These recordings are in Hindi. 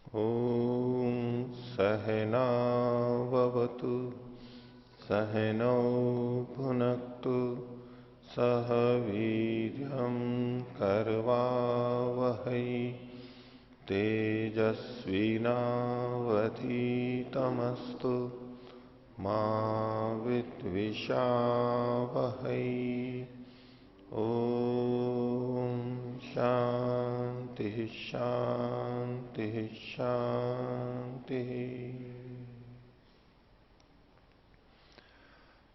ॐ सहनाववतु सहनौ भुनक्तु सह वीर्यं करवावहै तेजस्विनावधीतमस्तु मा विद्विषावहै। ओम शांति शांति शांति।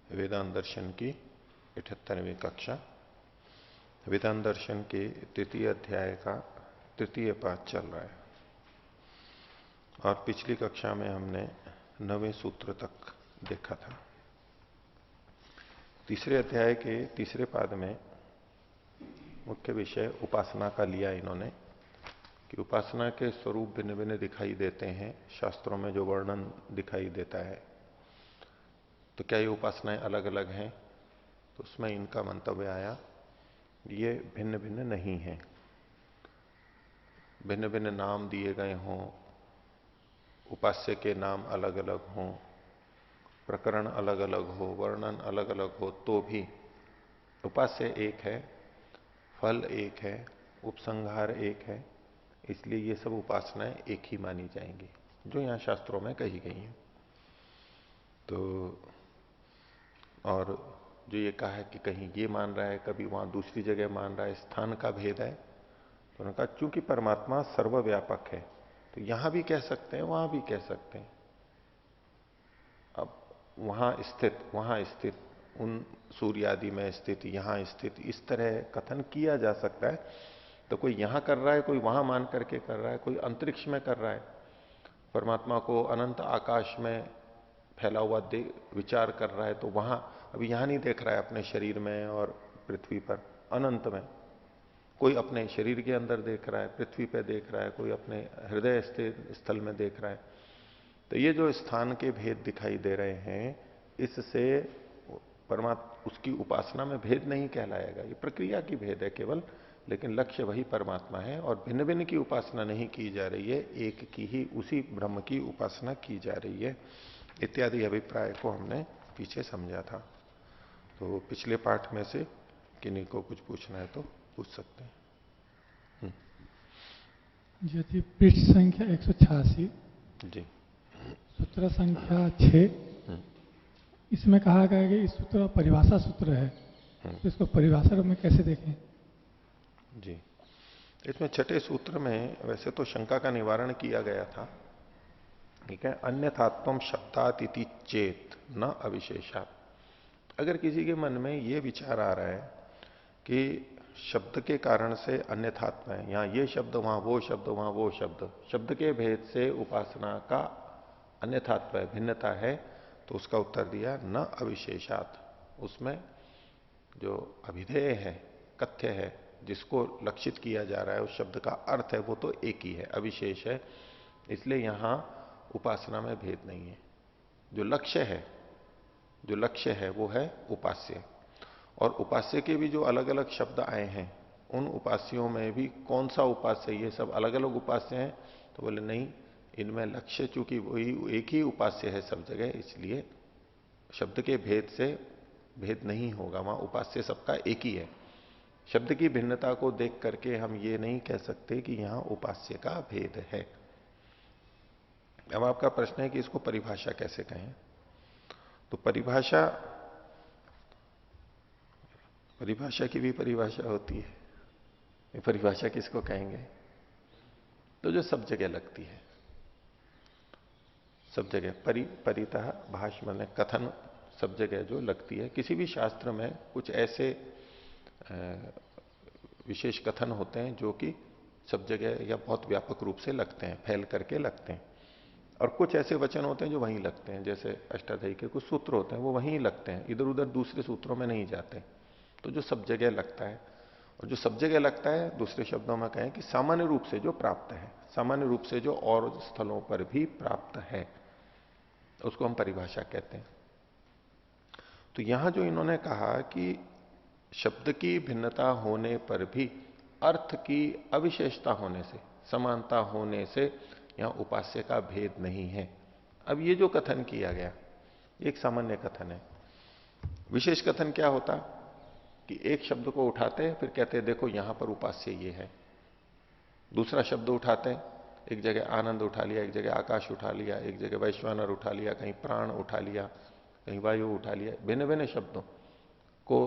वेदांत दर्शन की 78वीं कक्षा वेदांत दर्शन के तृतीय अध्याय का तृतीय पाठ चल रहा है और पिछली कक्षा में हमने 9वें सूत्र तक देखा था। तीसरे अध्याय के तीसरे पाद में मुख्य विषय उपासना का लिया इन्होंने कि उपासना के स्वरूप भिन्न भिन्न दिखाई देते हैं, शास्त्रों में जो वर्णन दिखाई देता है, तो क्या ये उपासनाएं अलग अलग हैं? तो उसमें इनका मंतव्य आया ये भिन्न भिन्न नहीं है। भिन्न भिन्न नाम दिए गए हों, उपास्य के नाम अलग अलग हों, प्रकरण अलग अलग हो, वर्णन अलग अलग हो, तो भी उपास्य एक है, फल एक है, उपसंहार एक है। इसलिए ये सब उपासनाएं एक ही मानी जाएंगी जो यहां शास्त्रों में कही गई हैं। तो और जो ये कहा है कि कहीं ये मान रहा है, कभी वहां दूसरी जगह मान रहा है, स्थान का भेद है। तो उन्होंने कहा चूंकि परमात्मा सर्वव्यापक है तो यहां भी कह सकते हैं, वहां भी कह सकते हैं। अब वहां स्थित उन सूर्य आदि में स्थित, यहां स्थित, इस तरह कथन किया जा सकता है। तो कोई यहां कर रहा है, कोई वहां मान करके कर रहा है, कोई अंतरिक्ष में कर रहा है, परमात्मा को अनंत आकाश में फैला हुआ विचार कर रहा है, तो वहां अभी यहां नहीं देख रहा है अपने शरीर में और पृथ्वी पर, अनंत में। कोई अपने शरीर के अंदर देख रहा है, पृथ्वी पे देख रहा है, कोई अपने हृदय स्थल में देख रहा है। तो ये जो स्थान के भेद दिखाई दे रहे हैं, इससे परमात्मा उसकी उपासना में भेद नहीं कहलाएगा, ये प्रक्रिया की भेद है केवल, लेकिन लक्ष्य वही परमात्मा है और भिन्न भिन्न की उपासना नहीं की जा रही है, एक की ही उसी ब्रह्म की उपासना की जा रही है। इत्यादि अभिप्राय को हमने पीछे समझा था। तो पिछले पाठ में से किन्हीं को कुछ पूछना है तो पूछ सकते हैं। यदि पृष्ठ संख्या 186 जी, सूत्र संख्या 6, इसमें कहा गया है कि इस सूत्र परिभाषा सूत्र है, तो इसको परिभाषा में कैसे देखें? जी, इसमें छठे सूत्र में वैसे तो शंका का निवारण किया गया था। ठीक है, अन्यथात्म शब्दात इति चेत न अविशेषात। अगर किसी के मन में ये विचार आ रहा है कि शब्द के कारण से अन्यथात्म है, यहां ये शब्द वहां वो शब्द, वहां वो शब्द, शब्द के भेद से उपासना का अन्यथात्म है, भिन्नता है, तो उसका उत्तर दिया न अविशेषात। उसमें जो अभिधेय है, कथ्य है, जिसको लक्षित किया जा रहा है, उस शब्द का अर्थ है, वो तो एक ही है, अविशेष है। इसलिए यहां उपासना में भेद नहीं है। जो लक्ष्य है वो है उपास्य। और उपास्य के भी जो अलग अलग शब्द आए हैं, उन उपास्यों में भी कौन सा उपास्य, ये सब अलग अलग उपास्य हैं। तो बोले नहीं, इनमें लक्ष्य चूंकि वही एक ही उपास्य है सब जगह, इसलिए शब्द के भेद से भेद नहीं होगा, वहां उपास्य सबका एक ही है। शब्द की भिन्नता को देख करके हम ये नहीं कह सकते कि यहां उपास्य का भेद है। अब आपका प्रश्न है कि इसको परिभाषा कैसे कहें? तो परिभाषा की भी परिभाषा होती है। ये परिभाषा किसको कहेंगे? तो जो सब जगह लगती है, सब जगह परितः भाष्य माने कथन, सब जगह जो लगती है। किसी भी शास्त्र में कुछ ऐसे विशेष कथन होते हैं जो कि सब जगह या बहुत व्यापक रूप से लगते हैं, फैल करके लगते हैं। और कुछ ऐसे वचन होते हैं जो वहीं लगते हैं, जैसे अष्टाध्यायी के कुछ सूत्र होते हैं वो वहीं लगते हैं, इधर उधर दूसरे सूत्रों में नहीं जाते। तो जो सब जगह लगता है, और जो सब जगह लगता है, दूसरे शब्दों में कहें कि सामान्य रूप से जो प्राप्त है, सामान्य रूप से जो और स्थलों पर भी प्राप्त है, उसको हम परिभाषा कहते हैं। तो यहां जो इन्होंने कहा कि शब्द की भिन्नता होने पर भी अर्थ की अविशेषता होने से, समानता होने से यहां उपास्य का भेद नहीं है। अब ये जो कथन किया गया एक सामान्य कथन है। विशेष कथन क्या होता कि एक शब्द को उठाते हैं फिर कहते हैं देखो यहां पर उपास्य ये है। दूसरा शब्द उठाते हैं, एक जगह आनंद उठा लिया, एक जगह आकाश उठा लिया, एक जगह वैश्वानर उठा लिया, कहीं प्राण उठा लिया, कहीं वायु उठा लिया, भिन्न भिन्न शब्दों को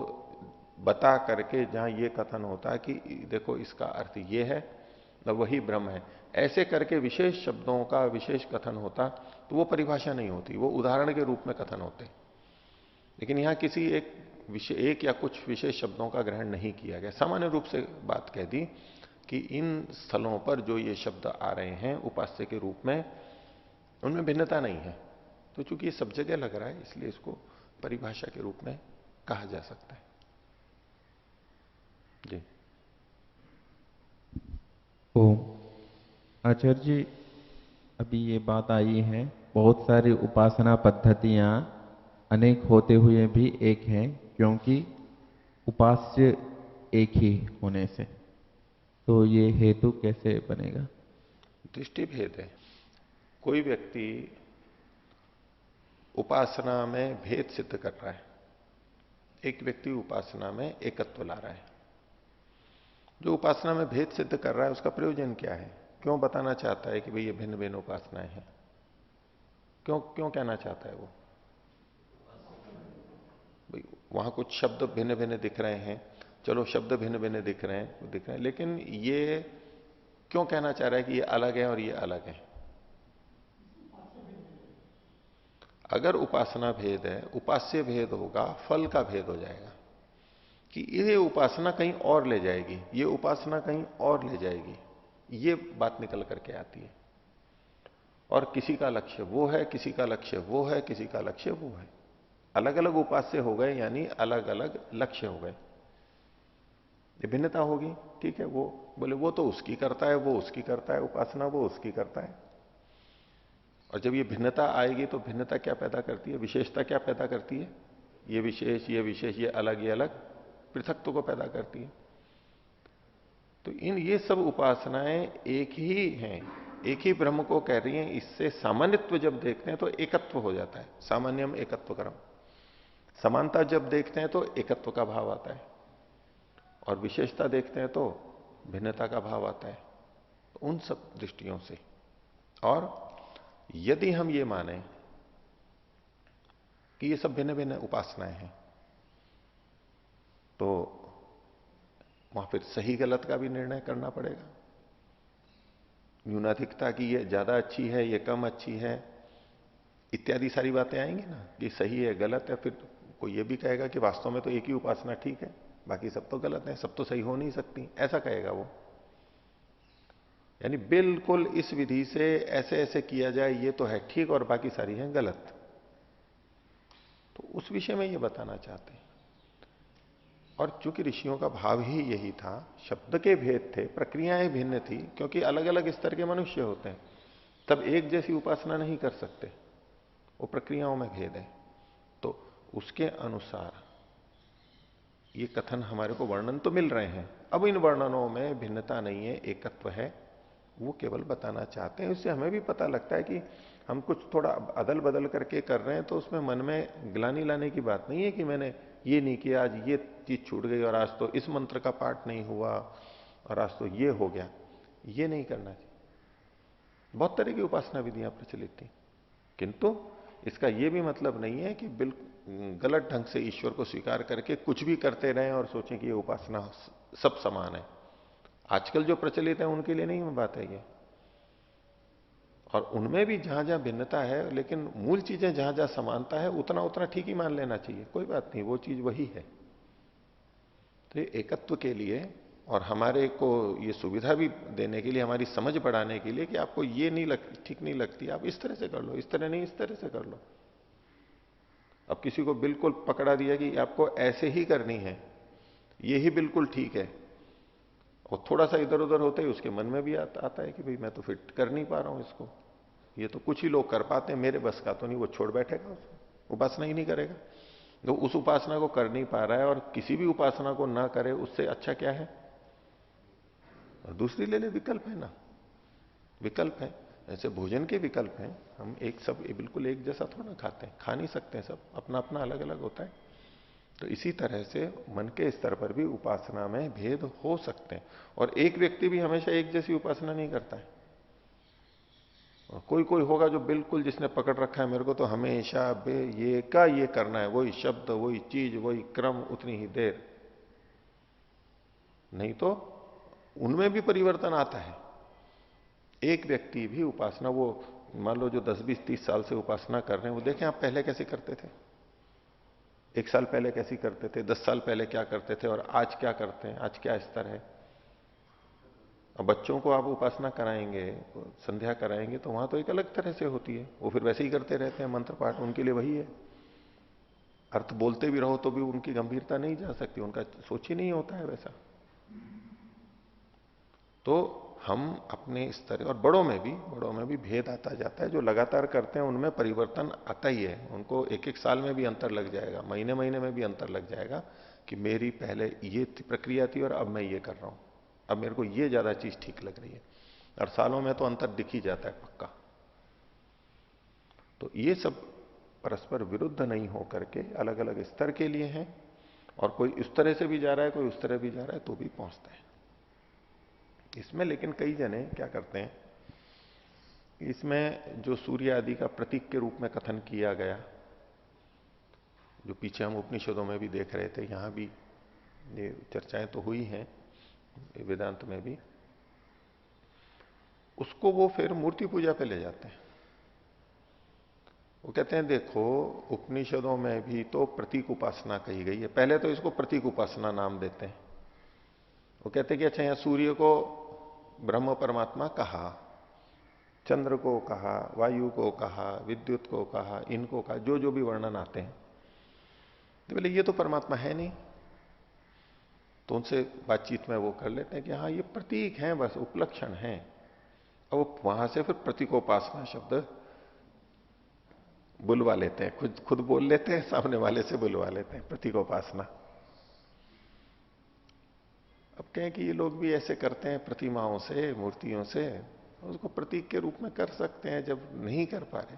बता करके जहां ये कथन होता है कि देखो इसका अर्थ ये है तो वही ब्रह्म है, ऐसे करके विशेष शब्दों का विशेष कथन होता तो वो परिभाषा नहीं होती, वो उदाहरण के रूप में कथन होते। लेकिन यहां किसी एक या कुछ विशेष शब्दों का ग्रहण नहीं किया गया, सामान्य रूप से बात कह दी कि इन स्थलों पर जो ये शब्द आ रहे हैं उपास्य के रूप में, उनमें भिन्नता नहीं है। तो चूंकि ये सब जगह लग रहा है इसलिए इसको परिभाषा के रूप में कहा जा सकता है। जी। ओम। आचार्य जी, अभी ये बात आई है बहुत सारी उपासना पद्धतियां अनेक होते हुए भी एक हैं, क्योंकि उपास्य एक ही होने से, तो ये हेतु कैसे बनेगा? दृष्टि भेद है। कोई व्यक्ति उपासना में भेद सिद्ध कर रहा है, एक व्यक्ति उपासना में एकत्व ला रहा है। जो उपासना में भेद सिद्ध कर रहा है उसका प्रयोजन क्या है? क्यों बताना चाहता है कि भाई ये भिन्न भिन्न उपासनाएं हैं? क्यों क्यों कहना चाहता है वो? भाई वहां कुछ शब्द भिन्न भिन्न दिख रहे हैं, चलो शब्द भिन्न भिन्न दिख रहे हैं, लेकिन ये क्यों कहना चाह रहा है कि ये अलग है और ये अलग है? अगर उपासना भेद है, उपास्य भेद होगा, फल का भेद हो जाएगा कि ये उपासना कहीं और ले जाएगी, ये उपासना कहीं और ले जाएगी, ये बात निकल करके आती है। और किसी का लक्ष्य वो है, किसी का लक्ष्य वो है, किसी का लक्ष्य वो है। अलग अलग उपास्य हो गए यानी अलग अलग लक्ष्य हो गए। ये भिन्नता होगी, ठीक है। वो बोले वो तो उसकी करता है, वो उसकी करता है उपासना, वो उसकी करता है। और जब ये भिन्नता आएगी तो भिन्नता क्या पैदा करती है? विशेषता क्या पैदा करती है? ये विशेष, ये विशेष, ये अलग पृथकत्व को पैदा करती है। तो ये सब उपासनाएं एक ही हैं, एक ही ब्रह्म को कह रही हैं। इससे सामान्यत्व जब देखते हैं तो एकत्व हो जाता है, सामान्यम एकत्व कर्म। समानता जब देखते हैं तो एकत्व का भाव आता है, और विशेषता देखते हैं तो भिन्नता का भाव आता है। उन सब दृष्टियों से, और यदि हम ये माने कि ये सब भिन्न भिन्न उपासनाएं हैं, तो वहां फिर सही गलत का भी निर्णय करना पड़ेगा। न्यूनाधिकता की ये ज्यादा अच्छी है, ये कम अच्छी है, इत्यादि सारी बातें आएंगी ना, कि सही है गलत है। फिर कोई ये भी कहेगा कि वास्तव में तो एक ही उपासना ठीक है, बाकी सब तो गलत है, सब तो सही हो नहीं सकती, ऐसा कहेगा वो। यानी बिल्कुल इस विधि से ऐसे ऐसे किया जाए ये तो है ठीक और बाकी सारी है गलत। तो उस विषय में ये बताना चाहते हैं। और चूंकि ऋषियों का भाव ही यही था, शब्द के भेद थे, प्रक्रियाएं भिन्न थी, क्योंकि अलग अलग स्तर के मनुष्य होते हैं, तब एक जैसी उपासना नहीं कर सकते, वो प्रक्रियाओं में भेद है। तो उसके अनुसार ये कथन हमारे को वर्णन तो मिल रहे हैं, अब इन वर्णनों में भिन्नता नहीं है, एकत्व है, वो केवल बताना चाहते हैं। इससे हमें भी पता लगता है कि हम कुछ थोड़ा अदल बदल करके कर रहे हैं तो उसमें मन में ग्लानि लाने की बात नहीं है कि मैंने ये नहीं किया, आज ये चीज छूट गई, और आज तो इस मंत्र का पाठ नहीं हुआ, और आज तो ये हो गया। ये नहीं करना चाहिए। बहुत तरह की उपासना विधियां प्रचलित थी, किंतु इसका यह भी मतलब नहीं है कि बिल्कुल गलत ढंग से ईश्वर को स्वीकार करके कुछ भी करते रहें और सोचें कि ये उपासना सब समान है। आजकल जो प्रचलित है उनके लिए नहीं बात है ये, और उनमें भी जहां जहां भिन्नता है, लेकिन मूल चीजें जहां जहां समानता है उतना उतना ठीक ही मान लेना चाहिए, कोई बात नहीं, वो चीज वही है। तो ये एकत्व के लिए और हमारे को ये सुविधा भी देने के लिए, हमारी समझ बढ़ाने के लिए कि आपको ये नहीं ठीक नहीं लगती, आप इस तरह से कर लो, इस तरह नहीं इस तरह से कर लो। अब किसी को बिल्कुल पकड़ा दिया कि आपको ऐसे ही करनी है, ये ही बिल्कुल ठीक है, और थोड़ा सा इधर उधर होते ही उसके मन में भी आता है कि भाई मैं तो फिट कर नहीं पा रहा हूं इसको, ये तो कुछ ही लोग कर पाते हैं, मेरे बस का तो नहीं, वो छोड़ बैठेगा, उसको उपासना ही नहीं करेगा। तो उस उपासना को कर नहीं पा रहा है, और किसी भी उपासना को ना करे, उससे अच्छा क्या है? और दूसरी ले ले, विकल्प है ना, विकल्प है। ऐसे भोजन के विकल्प हैं, हम एक सब बिल्कुल एक जैसा थोड़ा खाते हैं, खा नहीं सकते हैं, सब अपना अपना अलग अलग होता है। तो इसी तरह से मन के स्तर पर भी उपासना में भेद हो सकते हैं, और एक व्यक्ति भी हमेशा एक जैसी उपासना नहीं करता है। और कोई कोई होगा जो बिल्कुल, जिसने पकड़ रखा है मेरे को तो हमेशा बे ये का ये करना है, वही शब्द वही चीज वही क्रम उतनी ही देर, नहीं तो उनमें भी परिवर्तन आता है। एक व्यक्ति भी उपासना, वो मान लो जो 10 20 30 साल से उपासना कर रहे हैं, वो देखें आप पहले कैसे करते थे, 1 साल पहले कैसी करते थे, 10 साल पहले क्या करते थे, और आज क्या करते हैं, आज क्या स्तर है। अब बच्चों को आप उपासना कराएंगे, संध्या कराएंगे, तो वहां तो एक अलग तरह से होती है, वो फिर वैसे ही करते रहते हैं, मंत्र पाठ उनके लिए वही है। अर्थ बोलते भी रहो तो भी उनकी गंभीरता नहीं जा सकती, उनका सोच ही नहीं होता है वैसा। तो हम अपने स्तर, और बड़ों में भी भेद आता जाता है। जो लगातार करते हैं उनमें परिवर्तन आता ही है, उनको एक एक साल में भी अंतर लग जाएगा, महीने महीने में भी अंतर लग जाएगा कि मेरी पहले ये प्रक्रिया थी और अब मैं ये कर रहा हूं, अब मेरे को ये ज्यादा चीज ठीक लग रही है। और सालों में तो अंतर दिख ही जाता है पक्का। तो ये सब परस्पर विरुद्ध नहीं हो करके अलग अलग स्तर के लिए हैं, और कोई इस तरह से भी जा रहा है, कोई उस तरह भी जा रहा है, तो भी पहुंचता है इसमें। लेकिन कई जने क्या करते हैं, इसमें जो सूर्य आदि का प्रतीक के रूप में कथन किया गया, जो पीछे हम उपनिषदों में भी देख रहे थे, यहां भी ये चर्चाएं तो हुई हैं वेदांत में भी, उसको वो फिर मूर्ति पूजा पे ले जाते हैं। वो कहते हैं देखो, उपनिषदों में भी तो प्रतीक उपासना कही गई है, पहले तो इसको प्रतीक उपासना नाम देते हैं। वो कहते हैं कि अच्छा, यहां सूर्य को ब्रह्म परमात्मा कहा, चंद्र को कहा, वायु को कहा, विद्युत को कहा, इनको कहा, जो जो भी वर्णन आते हैं, तो बोले ये तो परमात्मा है नहीं। तो उनसे बातचीत में वो कर लेते हैं कि हाँ ये प्रतीक हैं, बस उपलक्षण हैं। अब वो वहां से फिर प्रतीकोपासना शब्द बुलवा लेते हैं, खुद खुद बोल लेते हैं, सामने वाले से बुलवा लेते हैं प्रतीकोपासना। अब कहें कि ये लोग भी ऐसे करते हैं प्रतिमाओं से, मूर्तियों से, उसको प्रतीक के रूप में कर सकते हैं। जब नहीं कर पा रहे,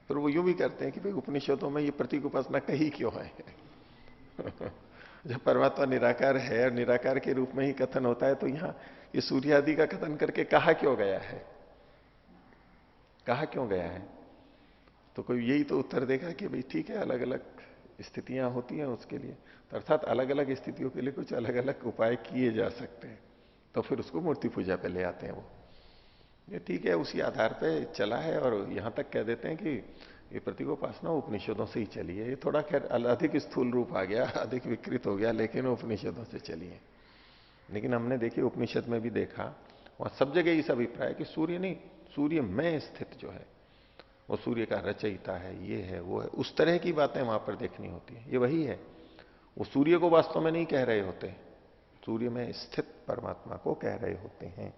फिर वो यूं भी करते हैं कि भाई उपनिषदों में ये प्रतीक उपासना कही क्यों है। जब परमात्मा निराकार है और निराकार के रूप में ही कथन होता है, तो यहां ये सूर्य आदि का कथन करके कहा क्यों गया है, कहा क्यों गया है। तो कोई यही तो उत्तर देगा कि भाई ठीक है, अलग अलग स्थितियां होती हैं उसके लिए, तो अर्थात अलग अलग स्थितियों के लिए कुछ अलग अलग उपाय किए जा सकते हैं, तो फिर उसको मूर्ति पूजा पे ले आते हैं वो। ये ठीक है, उसी आधार पे चला है, और यहां तक कह देते हैं कि ये प्रतीकोपासना उपनिषदों से ही चली है। ये थोड़ा खैर अधिक स्थूल रूप आ गया, अधिक विकृत हो गया, लेकिन उपनिषदों से चली है। लेकिन हमने देखी उपनिषद में भी देखा, वहां सब जगह इस अभिप्राय कि सूर्य नहीं, सूर्य में स्थित जो है वो सूर्य का रचयिता है, ये है वो है, उस तरह की बातें वहां पर देखनी होती है। ये वही है, वो सूर्य को वास्तव में नहीं कह रहे होते, सूर्य में स्थित परमात्मा को कह रहे होते हैं।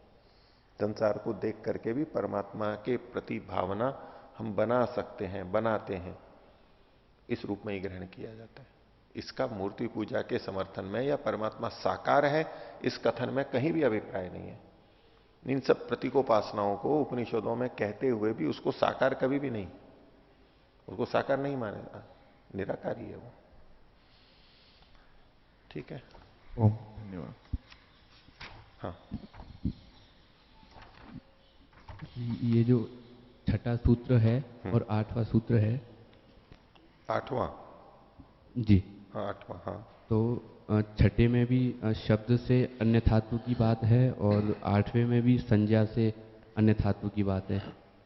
संसार को देख करके भी परमात्मा के प्रति भावना हम बना सकते हैं, बनाते हैं, इस रूप में ही ग्रहण किया जाता है। इसका मूर्ति पूजा के समर्थन में या परमात्मा साकार है इस कथन में कहीं भी अभिप्राय नहीं है। इन सब प्रतीकोपासनाओं को उपनिषदों में कहते हुए भी उसको साकार कभी भी नहीं, उसको साकार नहीं मानेगा, निराकारी है वो। ठीक है, ओम धन्यवाद। हाँ। ये जो छठा सूत्र है और 8वां सूत्र है, 8वां, जी हाँ 8वां, हाँ। तो छठे में भी शब्द से अन्य धातु की बात है और 8वें में भी संज्ञा से अन्य धातु की बात है,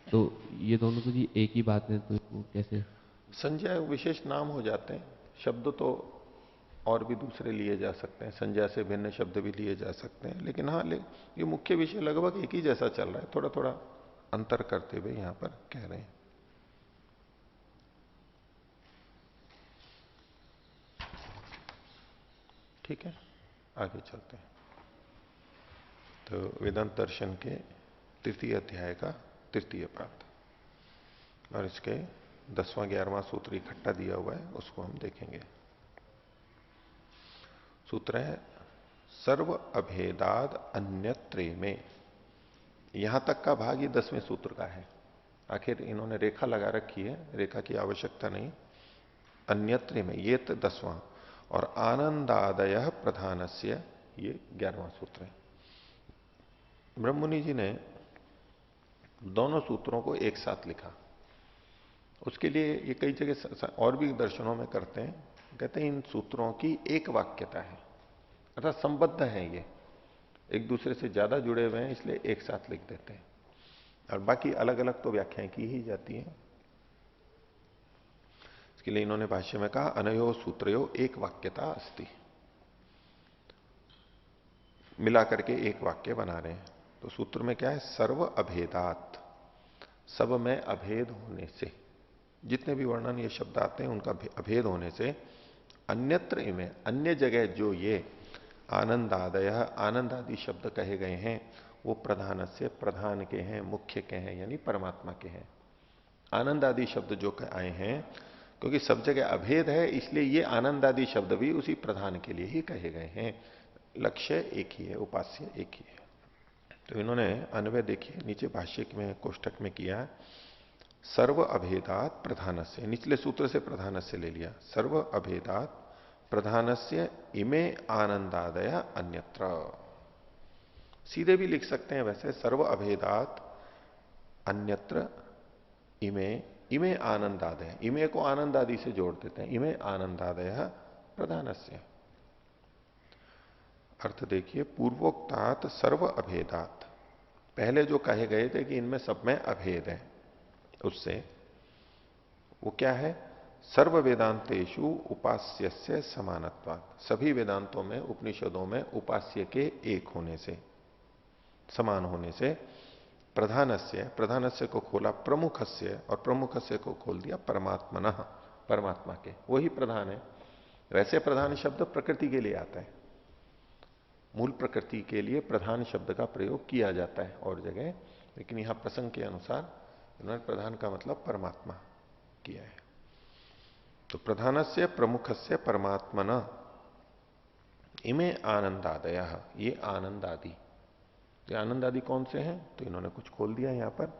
तो ये दोनों तो जी एक ही बात है, तो वो कैसे? संज्ञा विशेष नाम हो जाते हैं, शब्द तो और भी दूसरे लिए जा सकते हैं, संज्ञा से भिन्न शब्द भी लिए जा सकते हैं, लेकिन हाँ ये मुख्य विषय लगभग एक ही जैसा चल रहा है, थोड़ा थोड़ा अंतर करते हुए यहां पर कह रहे हैं। ठीक है, आगे चलते हैं। तो वेदांत दर्शन के तृतीय अध्याय का तृतीय पाठ, और इसके 10वां 11वां सूत्र इकट्ठा दिया हुआ है, उसको हम देखेंगे। सूत्र है सर्व अभेदाद अन्यत्रे में, यहां तक का भाग ये 10वें सूत्र का है। आखिर इन्होंने रेखा लगा रखी है, रेखा की आवश्यकता नहीं। अन्यत्र में ये तो 10वां, और आनंदादय प्रधानस्य ये 11वां सूत्र है। ब्रह्ममुनि जी ने दोनों सूत्रों को एक साथ लिखा। उसके लिए ये कई जगह और भी दर्शनों में करते हैं, कहते हैं इन सूत्रों की एक वाक्यता है, अर्थात संबद्ध है, ये एक दूसरे से ज्यादा जुड़े हुए हैं, इसलिए एक साथ लिख देते हैं, और बाकी अलग अलग तो व्याख्याएं की ही जाती हैं। इसके लिए इन्होंने भाष्य में कहा अनयो सूत्रयो एक वाक्यता अस्ति, मिला करके एक वाक्य बना रहे हैं। तो सूत्र में क्या है, सर्व अभेदात, सब में अभेद होने से, जितने भी वर्णन ये शब्द आते हैं उनका अभेद होने से, अन्यत्र इमे, अन्य जगह जो ये आनंदादय, आनंद आदि शब्द कहे गए हैं वो प्रधान से, प्रधान के हैं, मुख्य के हैं, यानी परमात्मा के हैं। आनंद आदि शब्द जो आए हैं, क्योंकि सब जगह अभेद है इसलिए ये आनंद आदि शब्द भी उसी प्रधान के लिए ही कहे गए हैं। लक्ष्य एक ही है, उपास्य एक ही है। तो इन्होंने अन्वय देखिए नीचे भाष्य में कोष्टक में किया, सर्व अभेदात प्रधानस्य, निचले सूत्र से प्रधानस्य ले लिया, सर्व अभेदात प्रधानस्य इमे आनंदादय अन्यत्र। सीधे भी लिख सकते हैं वैसे, सर्व अभेदात अन्यत्र इमे, इमे आनंदादय, इमे को आनंद आदि से जोड़ देते हैं, इमे आनंदादय प्रधानस्य। अर्थ देखिए, पूर्वोक्तात सर्व अभेदात, पहले जो कहे गए थे कि इनमें सब में अभेद है, उससे वो क्या है, सर्व वेदांतेषु उपास्यस्य समानत्वात्, सभी वेदांतों में, उपनिषदों में उपास्य के एक होने से, समान होने से, प्रधानस्य, प्रधानस्य को खोला प्रमुखस्य, और प्रमुखस्य को खोल दिया परमात्मनः, परमात्मा के, वही प्रधान है। वैसे प्रधान शब्द प्रकृति के लिए आता है, मूल प्रकृति के लिए प्रधान शब्द का प्रयोग किया जाता है और जगह, लेकिन यहां प्रसंग के अनुसार इन्होंने प्रधान का मतलब परमात्मा किया है। तो प्रधानस्य प्रमुखस्य परमात्मना इमे आनंदादय, ये आनंद आदि, ये आनंद आदि कौन से हैं, तो इन्होंने कुछ खोल दिया यहां पर,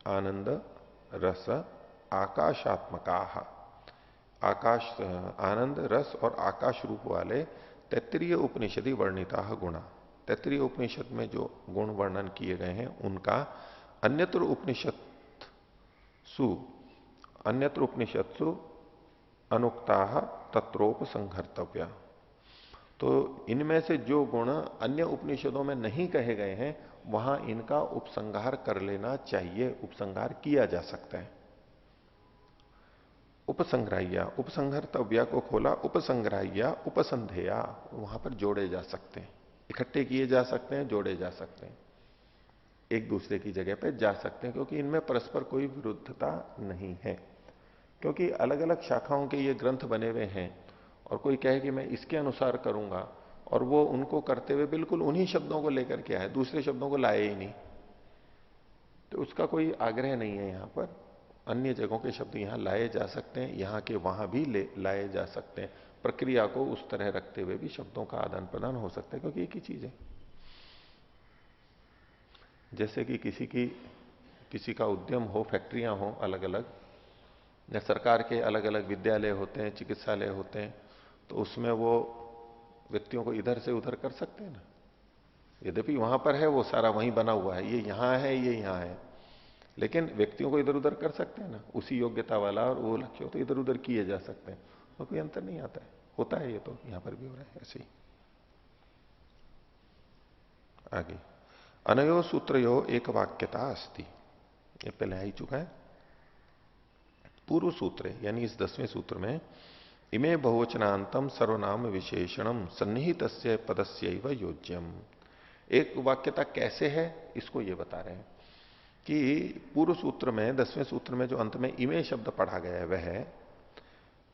आनंद रस आकाशात्मका, आकाश, आनंद रस और आकाश रूप वाले तैत्तरीय उपनिषदि वर्णिता गुणा, तैत्तरीय उपनिषद में जो गुण वर्णन किए गए हैं उनका अन्यत्र उपनिषत्सु, अन्यत्र उपनिषत्सु अनुक्ता तत्रोपसंहर्तव्या, तो इनमें से जो गुण अन्य उपनिषदों में नहीं कहे गए हैं वहां इनका उपसंहार कर लेना चाहिए, उपसंहार किया जा सकता है। उपसंग्राह्या, उपसंहर्तव्या को खोला, उपसंग्राह्या उपसंधेया, वहां पर जोड़े जा सकते हैं, इकट्ठे किए जा सकते हैं, जोड़े जा सकते हैं, एक दूसरे की जगह पे जा सकते हैं, क्योंकि इनमें परस्पर कोई विरुद्धता नहीं है। क्योंकि अलग अलग शाखाओं के ये ग्रंथ बने हुए हैं, और कोई कहे कि मैं इसके अनुसार करूंगा, और वो उनको करते हुए बिल्कुल उन्हीं शब्दों को लेकर के आए, दूसरे शब्दों को लाए ही नहीं, तो उसका कोई आग्रह नहीं है। यहां पर अन्य जगहों के शब्द यहां लाए जा सकते हैं, यहां के वहां भी लाए जा सकते हैं, प्रक्रिया को उस तरह रखते हुए भी शब्दों का आदान प्रदान हो सकता है, क्योंकि एक ही चीज है। जैसे कि किसी का उद्यम हो, फैक्ट्रियां हो अलग अलग, या सरकार के अलग अलग विद्यालय होते हैं, चिकित्सालय होते हैं, तो उसमें वो व्यक्तियों को इधर से उधर कर सकते हैं ना, यद्यपि वहां पर है वो सारा वहीं बना हुआ है, ये यहां है, ये यहां है, लेकिन व्यक्तियों को इधर उधर कर सकते हैं ना, उसी योग्यता वाला और वो लक्ष्य हो तो इधर उधर किए जा सकते हैं, तो कोई अंतर नहीं आता है, होता है, ये तो यहां पर भी हो रहा है ऐसे ही। आगे अनयो सूत्रयो एक वाक्यता अस्ति, ये पहले आ ही चुका है। पूर्व सूत्र यानी इस 10वें सूत्र में इमे बहुवचनांतम सर्वनाम विशेषणम सन्निहित पदस्यैव योज्यम, एक वाक्यता कैसे है इसको ये बता रहे हैं कि पूर्व सूत्र में, 10वें सूत्र में जो अंत में इमे शब्द पढ़ा गया है वह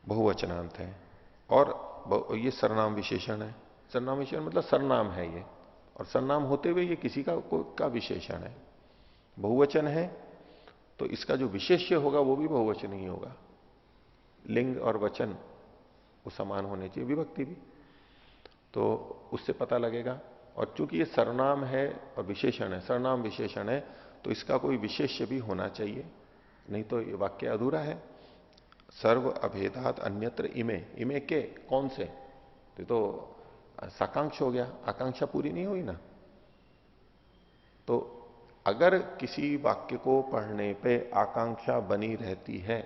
बहुवचनांत है, और ये सरनाम विशेषण है। सरनाम विशेषण मतलब सरनाम है ये, और सरनाम होते हुए ये किसी का विशेषण है, बहुवचन है, तो इसका जो विशेष्य होगा वो भी बहुवचन ही होगा। लिंग और वचन वो समान होने चाहिए, विभक्ति भी, तो उससे पता लगेगा और चूंकि ये सर्वनाम है और विशेषण है, सर्वनाम विशेषण है, तो इसका कोई विशेष्य भी होना चाहिए, नहीं तो ये वाक्य अधूरा है। सर्व अभेदात अन्यत्र इमे, इमे के कौन से, तो साकांक्ष हो गया, आकांक्षा पूरी नहीं हुई ना। तो अगर किसी वाक्य को पढ़ने पे आकांक्षा बनी रहती है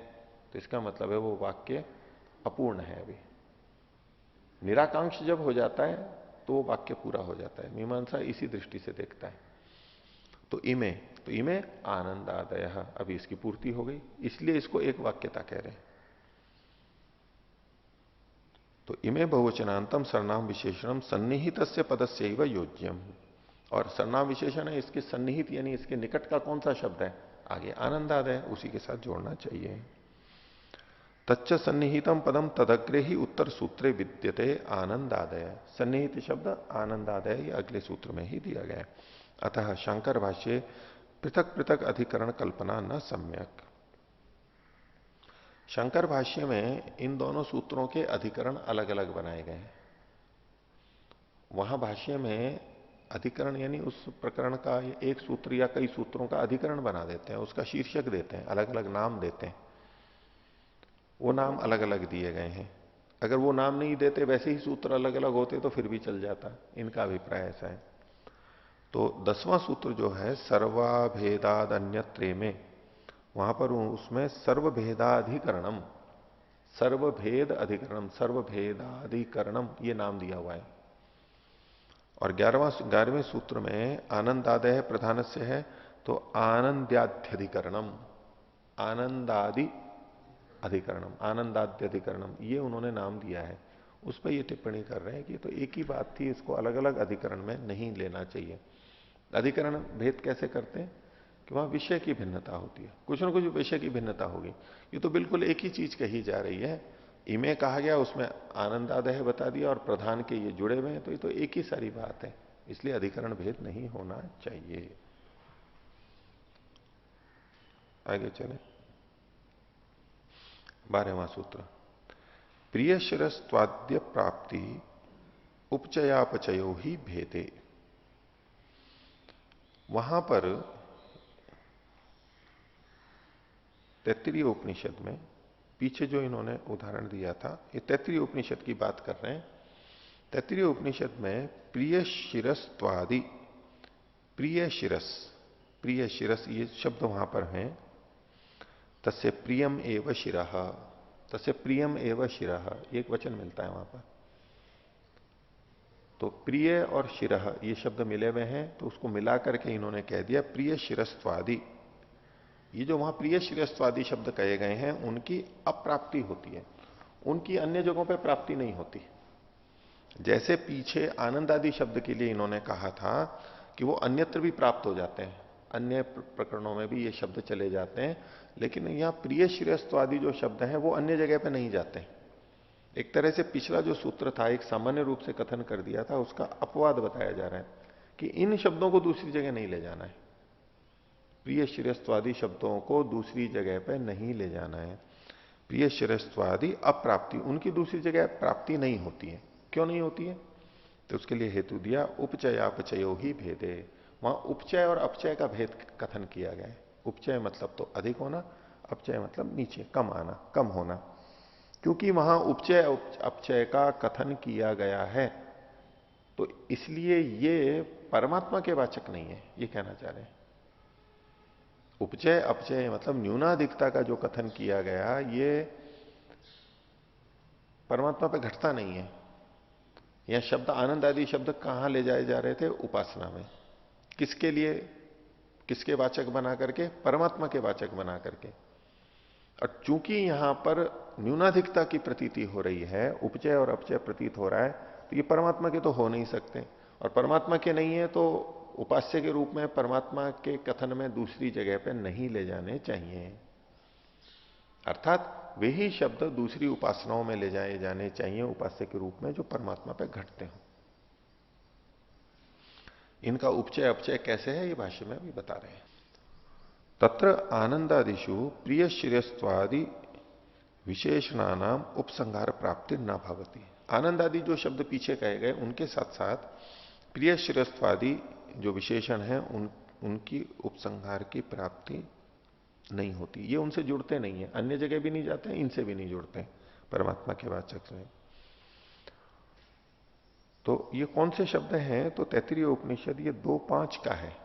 तो इसका मतलब है वो वाक्य अपूर्ण है। अभी निराकांक्ष जब हो जाता है तो वो वाक्य पूरा हो जाता है। मीमांसा इसी दृष्टि से देखता है। तो इमे आनंदादय, अभी इसकी पूर्ति हो गई, इसलिए इसको एक वाक्यता कह रहे हैं। तो इमे बहुवचनांतम सर्वनाम विशेषणम सन्निहित पदस्यैव योज्यम, और सर्वनाम विशेषण है, इसके सन्निहित यानी इसके निकट का कौन सा शब्द है, आगे आनंदादय, उसी के साथ जोड़ना चाहिए। तच्च सन्निहितम पदम तदग्रे ही उत्तर सूत्रे विद्यते आनंदादय, सन्निहित शब्द आनंदादय ये अगले सूत्र में ही दिया गया है। अतः शंकर भाष्य पृथक पृथक अधिकरण कल्पना न सम्यक। शंकर भाष्य में इन दोनों सूत्रों के अधिकरण अलग अलग बनाए गए हैं। वहां भाष्य में अधिकरण यानी उस प्रकरण का एक सूत्र या कई सूत्रों का अधिकरण बना देते हैं, उसका शीर्षक देते हैं, अलग अलग नाम देते हैं। वो नाम अलग अलग दिए गए हैं। अगर वो नाम नहीं देते, वैसे ही सूत्र अलग अलग होते तो फिर भी चल जाता, इनका अभिप्राय ऐसा है। तो 10वां सूत्र जो है सर्वाभेदाद अन्यत्रे में, वहां पर उसमें सर्वभेदाधिकरणम, सर्वभेद अधिकरणम, सर्वभेदाधिकरणम ये नाम दिया हुआ है। और 11वें सूत्र में आनंदादय प्रधान से है, तो आनंद्याध्यधिकरणम, आनंदादि अधिकरणम, आनंदाद्यधिकरणम ये उन्होंने नाम दिया है। उस पर ये टिप्पणी कर रहे हैं कि तो एक ही बात थी, इसको अलग अलग अधिकरण में नहीं लेना चाहिए। अधिकरण भेद कैसे करते हैं कि वहां विषय की भिन्नता होती है, कुछ ना कुछ विषय की भिन्नता होगी। ये तो बिल्कुल एक ही चीज कही जा रही है, इमे कहा गया, उसमें आनंदादय बता दिया और प्रधान के ये जुड़े हुए हैं, तो ये तो एक ही सारी बात है, इसलिए अधिकरण भेद नहीं होना चाहिए। आगे चले 12वां सूत्र, प्रिय शिरस्त्वाद्य प्राप्ति उपचयापचयो ही भेदे। वहां पर तैत्तिरीय उपनिषद में पीछे जो इन्होंने उदाहरण दिया था, ये तैत्तिरीय उपनिषद की बात कर रहे हैं। तैत्तिरीय उपनिषद में प्रिय शिरस्त्वादि, प्रिय शिरस, प्रिय शिरस ये शब्द वहां पर हैं। तस्य प्रियम एव शिरः, तस्य प्रियम एव शिरः एक वचन मिलता है वहां पर। तो प्रिय और शिरः ये शब्द मिले हुए हैं, तो उसको मिला करके इन्होंने कह दिया प्रिय शिरस्त्वादि। ये जो वहां प्रिय शिरस्त्वादि शब्द कहे गए हैं, उनकी अप्राप्ति होती है, उनकी अन्य जगहों पे प्राप्ति नहीं होती। जैसे पीछे आनंद आदि शब्द के लिए इन्होंने कहा था कि वो अन्यत्र भी प्राप्त हो जाते हैं, अन्य प्रकरणों में भी ये शब्द चले जाते हैं, लेकिन यहां प्रिय शिरस्त्वादि जो शब्द हैं वो अन्य जगह पे नहीं जाते। एक तरह से पिछला जो सूत्र था, एक सामान्य रूप से कथन कर दिया था, उसका अपवाद बताया जा रहा है कि इन शब्दों को दूसरी जगह नहीं ले जाना है, प्रिय शिरस्त्वादि शब्दों को दूसरी जगह पे नहीं ले जाना है। प्रिय शिरस्त्वादि अप्राप्ति, उनकी दूसरी जगह प्राप्ति नहीं होती है। क्यों नहीं होती है? तो उसके लिए हेतु दिया उपचयापचयो ही भेदे। वहां उपचय और अपचय का भेद कथन किया गया है। उपचय मतलब तो अधिक होना, अपचय मतलब नीचे कम आना, कम होना। क्योंकि वहां उपचय अपचय का कथन किया गया है, तो इसलिए ये परमात्मा के वाचक नहीं है, ये कहना चाह रहे हैं। उपचय अपचय मतलब न्यूनाधिकता का जो कथन किया गया, ये परमात्मा पे घटता नहीं है। यह शब्द आनंद आदि शब्द कहां ले जाए जा रहे थे? उपासना में। किसके लिए, किसके वाचक बना करके? परमात्मा के वाचक बना करके। और चूंकि यहां पर न्यूनाधिकता की प्रतीति हो रही है, उपचय और अपचय प्रतीत हो रहा है, तो ये परमात्मा के तो हो नहीं सकते, और परमात्मा के नहीं है तो उपास्य के रूप में परमात्मा के कथन में दूसरी जगह पे नहीं ले जाने चाहिए। अर्थात वे ही शब्द दूसरी उपासनाओं में ले जाए जाने चाहिए उपास्य के रूप में, जो परमात्मा पे घटते हो। इनका उपचय अपचय कैसे है, ये भाष्य में अभी बता रहे हैं। तत्र आनंदादिशु प्रिय शिरस्त्वादि विशेषणानाम उपसंहार प्राप्ति न भवती। आनंद आदि जो शब्द पीछे कहे गए, उनके साथ साथ प्रिय शिरस्त्वादि जो विशेषण है उनकी उपसंहार की प्राप्ति नहीं होती, ये उनसे जुड़ते नहीं है, अन्य जगह भी नहीं जाते हैं, इनसे भी नहीं जुड़ते हैं परमात्मा के वाचक में। तो ये कौन से शब्द हैं? तो तैत्तिरीय उपनिषद ये 2:5 का है,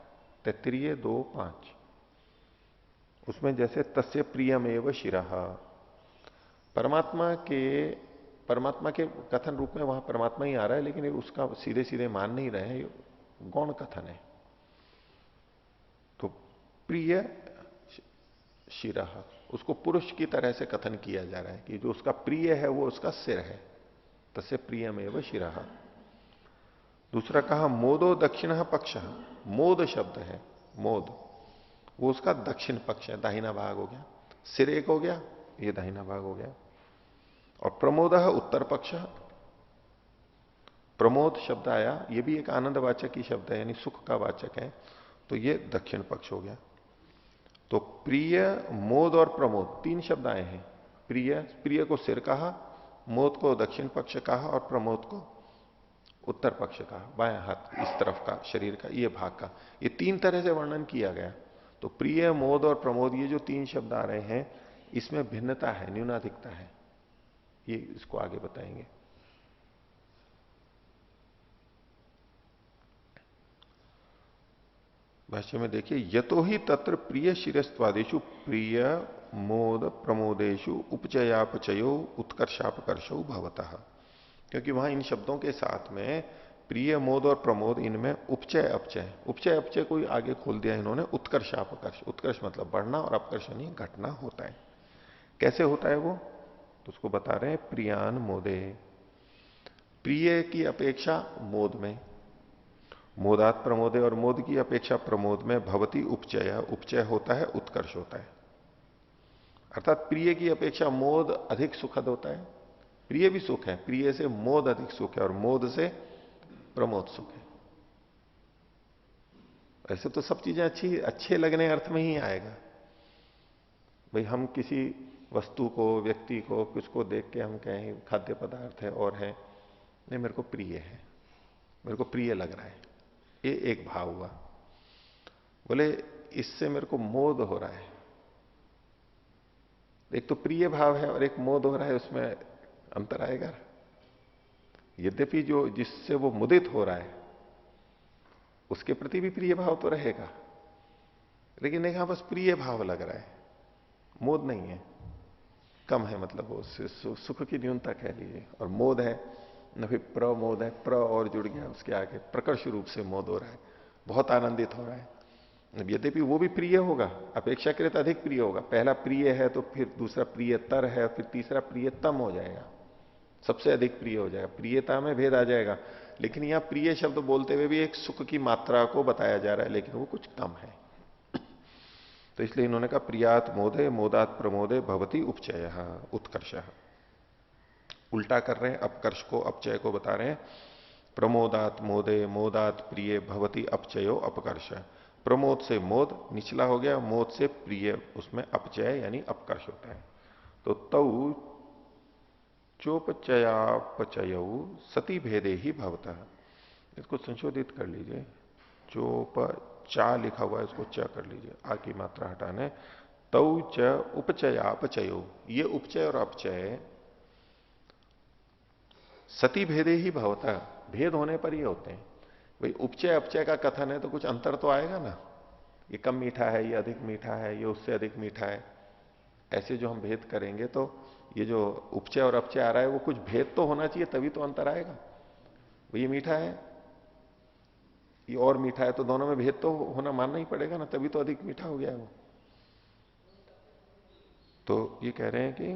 तैत्तिरीय 2:5। उसमें जैसे तस्य प्रियमेव शिरः, परमात्मा के कथन रूप में वहां परमात्मा ही आ रहा है, लेकिन उसका सीधे सीधे मान नहीं रहे हैं, गौण कथन है। तो प्रिय शिरः, उसको पुरुष की तरह से कथन किया जा रहा है कि जो उसका प्रिय है वो उसका सिर है, तस्य प्रियमेव शिरः। दूसरा कहा मोदो दक्षिण पक्ष, मोद शब्द है, मोद वो उसका दक्षिण पक्ष है, दाहिना भाग हो गया, सिर एक हो गया, ये दाहिना भाग हो गया। और प्रमोद उत्तर पक्ष, प्रमोद शब्द आया, ये भी एक आनंदवाचक ही शब्द है, यानी सुख का वाचक है, तो ये दक्षिण पक्ष हो गया। तो प्रिय, मोद और प्रमोद 3 शब्द आए हैं। प्रिय को सिर कहा, मोद को दक्षिण पक्ष कहा, और प्रमोद को उत्तर पक्ष कहा, बाएं हाथ इस तरफ का शरीर का ये भाग का, ये 3 तरह से वर्णन किया गया। तो प्रिय, मोद और प्रमोद ये जो 3 शब्द आ रहे हैं, इसमें भिन्नता है, न्यूनाधिकता है, ये इसको आगे बताएंगे। भाष्य में देखिए, यतो ही तत्र प्रिय शिरस्त्वादिषु प्रिय मोद प्रमोदेशु उपचयापचयो उत्कर्षापकर्षो भवतः, क्योंकि वहां इन शब्दों के साथ में प्रिय, मोद और प्रमोद, इनमें उपचय अपचय, उपचय अपचय कोई आगे खोल दिया इन्होंने, उत्कर्षापकर्ष, उत्कर्ष मतलब बढ़ना और अपकर्ष नहीं घटना होता है। कैसे होता है वो? तो उसको बता रहे हैं, प्रियान मोदे, प्रिय की अपेक्षा मोद में, मोदात प्रमोदे, और मोद की अपेक्षा प्रमोद में भवती उपचय, उपचय होता है, उत्कर्ष होता है। अर्थात प्रिय की अपेक्षा मोद अधिक सुखद होता है, प्रिय भी सुख है, प्रिय से मोद अधिक सुख है, और मोद से प्रमोद सुख है। ऐसे तो सब चीजें अच्छे लगने अर्थ में ही आएगा। भाई हम किसी वस्तु को, व्यक्ति को, कुछ को देख के हम कहें खाद्य पदार्थ है और है, नहीं मेरे को प्रिय है, मेरे को प्रिय लग रहा है, ये एक भाव हुआ। बोले इससे मेरे को मोद हो रहा है, एक तो प्रिय भाव है और एक मोद हो रहा है, उसमें अंतर आएगा। यद्यपि जो जिससे वो मुदित हो रहा है उसके प्रति भी प्रिय भाव तो रहेगा, लेकिन यहां बस प्रिय भाव लग रहा है, मोद नहीं है, कम है, मतलब वो सुख की न्यूनता कह लीजिए। और मोद है न, फिर प्रमोद है, प्र और जुड़ गया उसके आगे, प्रकर्ष रूप से मोद हो रहा है, बहुत आनंदित हो रहा है। यद्यपि वो भी प्रिय होगा, अपेक्षाकृत अधिक प्रिय होगा। पहला प्रिय है तो फिर दूसरा प्रियतर है, फिर तीसरा प्रियतम हो जाएगा, सबसे अधिक प्रिय हो जाएगा, प्रियता में भेद आ जाएगा। लेकिन यहां प्रिय शब्द बोलते हुए भी एक सुख की मात्रा को बताया जा रहा है, लेकिन वो कुछ कम है। तो इसलिए इन्होंने कहा प्रियात मोदे, मोदात प्रमोदे भवती उपचय, उत्कर्ष। उल्टा कर रहे हैं, अपकर्ष को अपचय को बता रहे हैं। प्रमोदात मोदे, मोदात प्रिय भवती अपचयो अपकर्ष। प्रमोद से मोद निचला हो गया, मोद से प्रिय, उसमें अपचय यानी अपकर्ष होता है। तो तऊ चोपचयापचय सती भेदे ही भवता, इसको संशोधित कर लीजिए, चोप चा लिखा हुआ है इसको च कर लीजिए, आ की मात्रा हटाने, तौ च उपचयापचयो, ये उपचय और अपचय सती भेदे ही भवता, भेद होने पर ही होते हैं। भाई उपचय अपचय का कथन है तो कुछ अंतर तो आएगा ना, ये कम मीठा है, ये अधिक मीठा है, ये उससे अधिक मीठा है, ऐसे जो हम भेद करेंगे तो ये जो उपचय और अपचय आ रहा है वो कुछ भेद तो होना चाहिए, तभी तो अंतर आएगा। ये मीठा है, ये और मीठा है, तो दोनों में भेद तो होना मानना ही पड़ेगा ना, तभी तो अधिक मीठा हो गया है वो। तो ये कह रहे हैं कि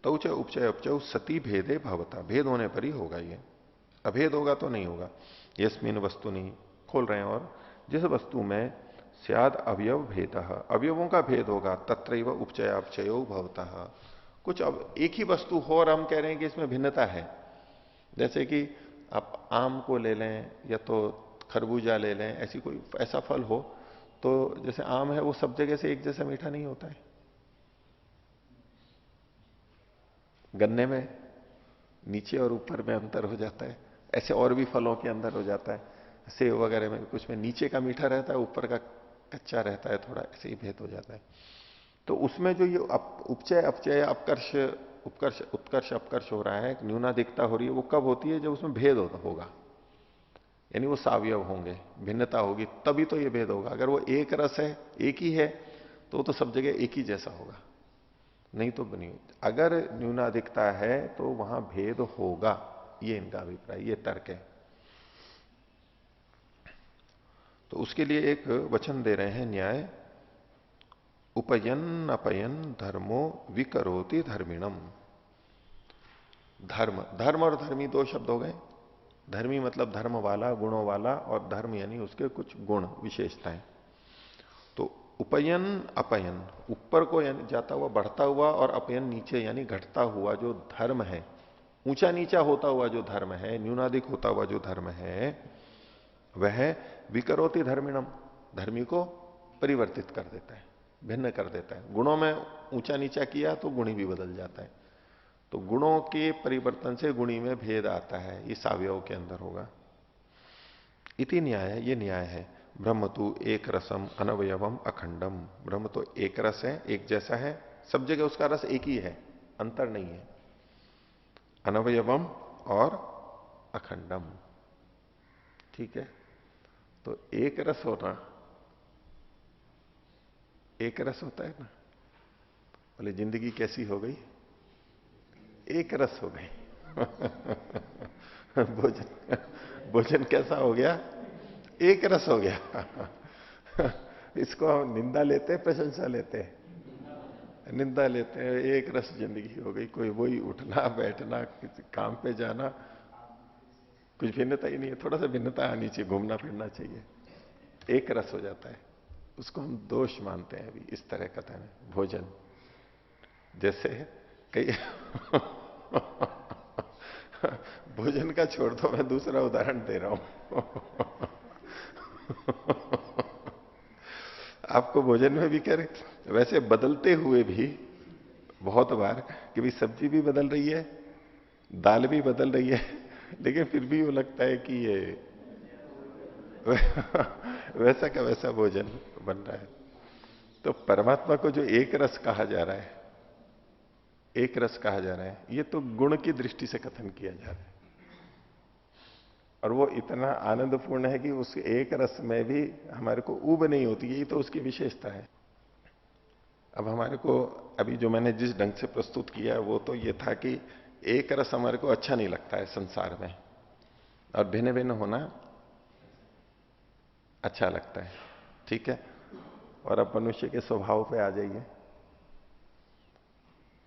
तौच उपचय अपचय सती भेदे भवता, भेद होने पर ही होगा ये, अभेद होगा तो नहीं होगा। यस्मिन वस्तु नहीं खोल रहे हैं, और जिस वस्तु में स्याद अवयव भेद, अवयवों का भेद होगा, तत्रैव उपचयापचयो भवता। कुछ अब एक ही वस्तु हो और हम कह रहे हैं कि इसमें भिन्नता है, जैसे कि आप आम को ले लें या तो खरबूजा ले लें, ऐसी कोई ऐसा फल हो, तो जैसे आम है वो सब जगह से एक जैसा मीठा नहीं होता है। गन्ने में नीचे और ऊपर में अंतर हो जाता है, ऐसे और भी फलों के अंदर हो जाता है, सेब वगैरह में कुछ में नीचे का मीठा रहता है, ऊपर का कच्चा रहता है, थोड़ा ऐसे ही भेद हो जाता है। तो उसमें जो ये उपचय अपचय अपकर्ष उत्कर्ष उत्कर्ष अपकर्ष हो रहा है, न्यूनाधिकता हो रही है, वो कब होती है? जब उसमें भेद होगा, यानी वो सावयव होंगे, भिन्नता होगी, तभी तो ये भेद होगा। अगर वो एक रस है, एक ही है, तो सब जगह एक ही जैसा होगा, नहीं तो बनी। अगर न्यूनाधिकता है तो वहां भेद होगा, ये इनका अभिप्राय, ये तर्क है। तो उसके लिए एक वचन दे रहे हैं न्याय, उपयन अपयन धर्मो विकरोति धर्मिणम। धर्म, धर्म और धर्मी दो शब्द हो गए। धर्मी मतलब धर्म वाला, गुणों वाला, और धर्म यानी उसके कुछ गुण विशेषताएं। तो उपयन अपयन, ऊपर को यानी जाता हुआ बढ़ता हुआ, और अपयन नीचे यानी घटता हुआ जो धर्म है, ऊंचा नीचा होता हुआ जो धर्म है, न्यूनाधिक होता हुआ जो धर्म है, वह विकरोति धर्मिणम, धर्मी को परिवर्तित कर देता है, भिन्न कर देता है। गुणों में ऊंचा नीचा किया तो गुणी भी बदल जाता है। तो गुणों के परिवर्तन से गुणी में भेद आता है, ये सावयव के अंदर होगा। इति न्याय, ये न्याय है। ब्रह्म तो एक रसम अनवयवम अखंडम, ब्रह्म तो एक रस है, एक जैसा है, सब जगह उसका रस एक ही है, अंतर नहीं है। अनवयवम और अखंडम, ठीक है। तो एक रस होना, एक रस होता है ना, बोले जिंदगी कैसी हो गई? एक रस हो गई। भोजन, भोजन कैसा हो गया? एक रस हो गया। इसको हम निंदा लेते हैं, प्रशंसा लेते हैं? निंदा लेते हैं। एक रस जिंदगी हो गई, कोई वही उठना बैठना, किसी काम पे जाना, कुछ भिन्नता ही नहीं है। थोड़ा सा भिन्नता आनी चाहिए, घूमना फिरना चाहिए, एक रस हो जाता है। उसको हम दोष मानते हैं अभी इस तरह कथन है। भोजन जैसे कई भोजन का छोड़ दो, मैं दूसरा उदाहरण दे रहा हूं। आपको भोजन में भी करे, वैसे बदलते हुए भी बहुत बार कि भाई सब्जी भी बदल रही है, दाल भी बदल रही है, लेकिन फिर भी वो लगता है कि ये वैसा का वैसा भोजन बन रहा है। तो परमात्मा को जो एक रस कहा जा रहा है, एक रस कहा जा रहा है, ये तो गुण की दृष्टि से कथन किया जा रहा है, और वो इतना आनंदपूर्ण है कि उस एक रस में भी हमारे को ऊब नहीं होती, यही तो उसकी विशेषता है। अब हमारे को अभी जो मैंने जिस ढंग से प्रस्तुत किया वो तो ये था कि एक रस हमारे को अच्छा नहीं लगता है संसार में, और भिन्न भिन्न होना अच्छा लगता है, ठीक है। और अब मनुष्य के स्वभाव पे आ जाइए,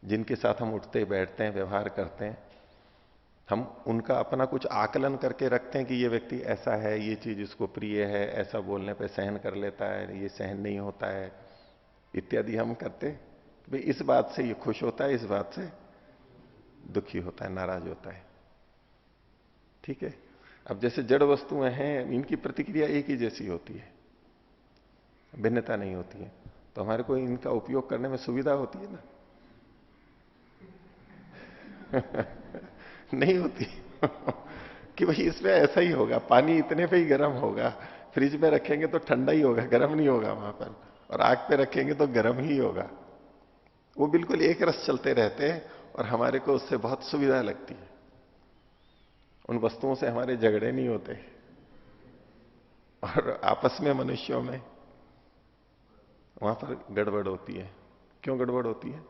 जिनके साथ हम उठते बैठते हैं, व्यवहार करते हैं, हम उनका अपना कुछ आकलन करके रखते हैं कि ये व्यक्ति ऐसा है, ये चीज इसको प्रिय है, ऐसा बोलने पे सहन कर लेता है, ये सहन नहीं होता है, इत्यादि हम करते। भाई इस बात से ये खुश होता है, इस बात से दुखी होता है, नाराज होता है, ठीक है। अब जैसे जड़ वस्तुएं हैं, इनकी प्रतिक्रिया एक ही जैसी होती है, भिन्नता नहीं होती है, तो हमारे को इनका उपयोग करने में सुविधा होती है ना। नहीं होती। कि भाई इसमें ऐसा ही होगा, पानी इतने पे ही गर्म होगा, फ्रिज में रखेंगे तो ठंडा ही होगा, गर्म नहीं होगा वहां पर, और आग पे रखेंगे तो गर्म ही होगा। वो बिल्कुल एक रस चलते रहते हैं, और हमारे को उससे बहुत सुविधा लगती है। उन वस्तुओं से हमारे झगड़े नहीं होते, और आपस में मनुष्यों में वहां पर गड़बड़ होती है। क्यों गड़बड़ होती है?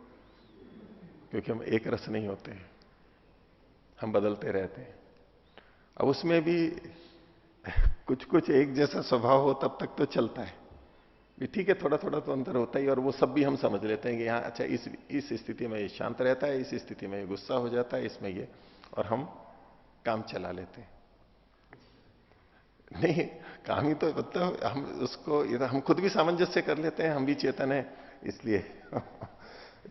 क्योंकि हम एक रस नहीं होते, हम बदलते रहते हैं। अब उसमें भी कुछ कुछ एक जैसा स्वभाव हो तब तक तो चलता है भी, ठीक है, थोड़ा थोड़ा तो अंतर होता ही, और वो सब भी हम समझ लेते हैं कि हाँ अच्छा इस स्थिति में ये शांत रहता है, इस स्थिति में ये गुस्सा हो जाता है, इसमें ये, और हम काम चला लेते हैं। नहीं, काम ही तो मतलब हम उसको, हम खुद भी सामंजस्य कर लेते हैं, हम भी चेतन है इसलिए।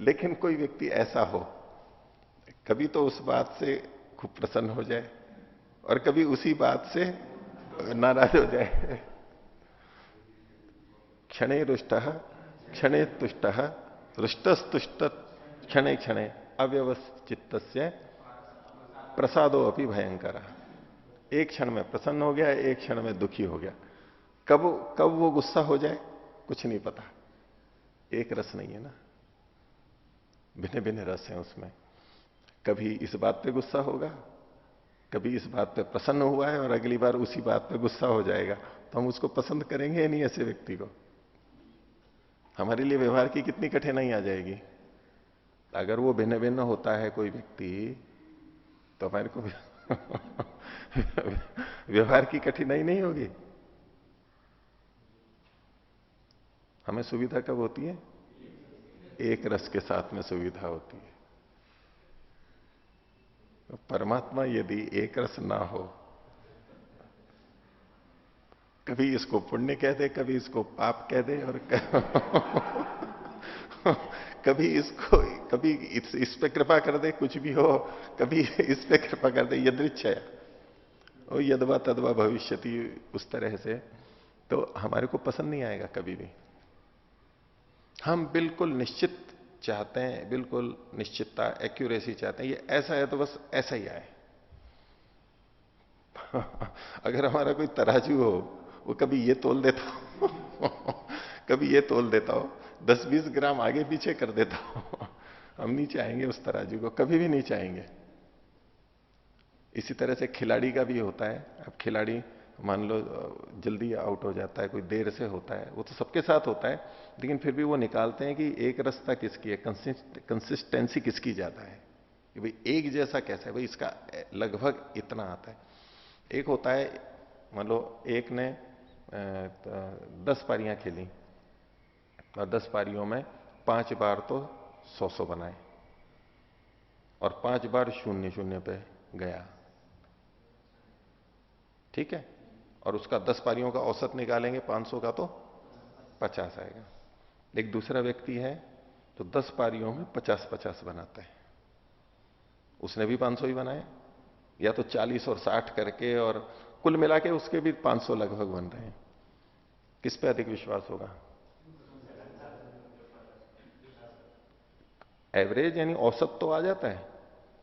लेकिन कोई व्यक्ति ऐसा हो, कभी तो उस बात से खूब प्रसन्न हो जाए, और कभी उसी बात से नाराज हो जाए। क्षणे रुष्ट क्षणे तुष्ट रुष्टस्तुष्ट क्षणे क्षणे अव्यवस्थित प्रसादो अपि भयंकर। एक क्षण में प्रसन्न हो गया, एक क्षण में दुखी हो गया। कब कब वो गुस्सा हो जाए कुछ नहीं पता। एक रस नहीं है ना, भिन्न भिन्न रस हैं उसमें। कभी इस बात पे गुस्सा होगा, कभी इस बात पे प्रसन्न हुआ है और अगली बार उसी बात पे गुस्सा हो जाएगा, तो हम उसको पसंद करेंगे या नहीं ऐसे व्यक्ति को? हमारे लिए व्यवहार की कितनी कठिनाई आ जाएगी। अगर वो भिन्न भिन्न होता है कोई व्यक्ति, तो हमारे को व्यवहार की कठिनाई नहीं होगी। हमें सुविधा कब होती है? एक रस के साथ में सुविधा होती है। तो परमात्मा यदि एक रस ना हो, कभी इसको पुण्य कह दे, कभी इसको पाप कह दे, और कभी इसको, कभी इस पे कृपा कर दे, कुछ भी हो, कभी इस पे कृपा कर दे, यदृच्छया और यदवा तदवा भविष्यति, उस तरह से, तो हमारे को पसंद नहीं आएगा कभी भी। हम बिल्कुल निश्चित चाहते हैं, बिल्कुल निश्चितता, एक्यूरेसी चाहते हैं, ये ऐसा है तो बस ऐसा ही आए। अगर हमारा कोई तराजू हो, वो कभी ये तोल देता हो कभी ये तोल देता हो, 10-20 ग्राम आगे पीछे कर देता हो, हम नहीं चाहेंगे उस तराजू को, कभी भी नहीं चाहेंगे। इसी तरह से खिलाड़ी का भी होता है। अब खिलाड़ी मान लो जल्दी आउट हो जाता है, कोई देर से होता है, वो तो सबके साथ होता है, लेकिन फिर भी वो निकालते हैं कि एक रस्ता किसकी है, कंसिस्टेंसी किसकी ज्यादा है, कि भाई एक जैसा कैसा है, भाई इसका लगभग इतना आता है। एक होता है, मान लो एक ने 10 पारियां खेली और 10 पारियों में 5 बार तो 100 बनाए और 5 बार 0-0 पे गया, ठीक है, और उसका 10 पारियों का औसत निकालेंगे 500 का तो 50 आएगा। एक दूसरा व्यक्ति है तो 10 पारियों में 50-50 बनाता है, उसने भी 500 ही बनाए, या तो 40 और 60 करके, और कुल मिला के उसके भी 500 लगभग बन रहे हैं। किस पे अधिक विश्वास होगा? एवरेज यानी औसत तो आ जाता है,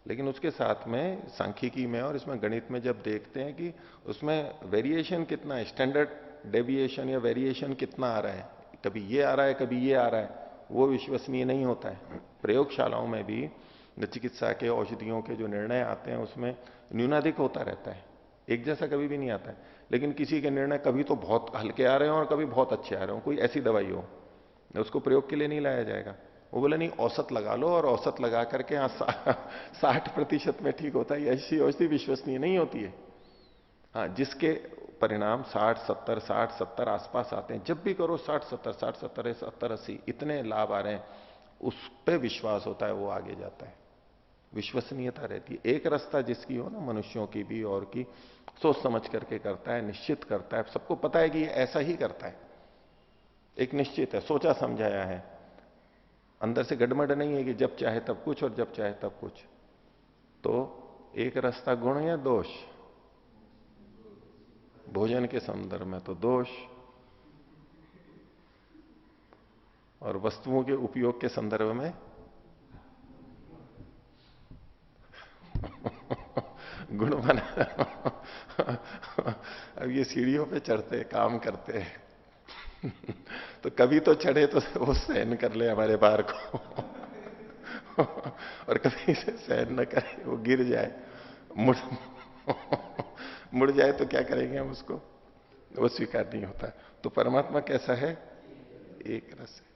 लेकिन उसके साथ में सांख्यिकी में और इसमें गणित में जब देखते हैं कि उसमें वेरिएशन कितना है, स्टैंडर्ड डेविएशन या वेरिएशन कितना आ रहा है, कभी ये आ रहा है कभी ये आ रहा है, वो विश्वसनीय नहीं होता है। प्रयोगशालाओं में भी चिकित्सा के, औषधियों के जो निर्णय आते हैं उसमें न्यूनाधिक होता रहता है, एक जैसा कभी भी नहीं आता है। लेकिन किसी के निर्णय कभी तो बहुत हल्के आ रहे हो और कभी बहुत अच्छे आ रहे हो, कोई ऐसी दवाई हो, उसको प्रयोग के लिए नहीं लाया जाएगा। वो बोला नहीं, औसत लगा लो, और औसत लगा करके हाँ 60% में ठीक होता है, ऐसी औषधि विश्वसनीय नहीं होती है। हाँ, जिसके परिणाम 60-70 60-70 आसपास आते हैं, जब भी करो 60-70 60-70 70-80 इतने लाभ आ रहे हैं, उस पर विश्वास होता है, वो आगे जाता है, विश्वसनीयता रहती है। एक रास्ता जिसकी हो ना, मनुष्यों की भी और की, सोच समझ करके करता है, निश्चित करता है, सबको पता है कि ये ऐसा ही करता है, एक निश्चित है, सोचा समझाया है, अंदर से गड़बड़ नहीं है कि जब चाहे तब कुछ और जब चाहे तब कुछ। तो एक रास्ता गुण या दोष? भोजन के संदर्भ में तो दोष, और वस्तुओं के उपयोग के संदर्भ में गुण बना। अब ये सीढ़ियों पे चढ़ते काम करते हैं तो कभी तो चढ़े तो वो सहन कर ले हमारे भार को और कभी से सहन न करे, वो गिर जाए, मुड़ मुड़ जाए तो क्या करेंगे हम उसको? वो स्वीकार नहीं होता। तो परमात्मा कैसा है? एक रस है,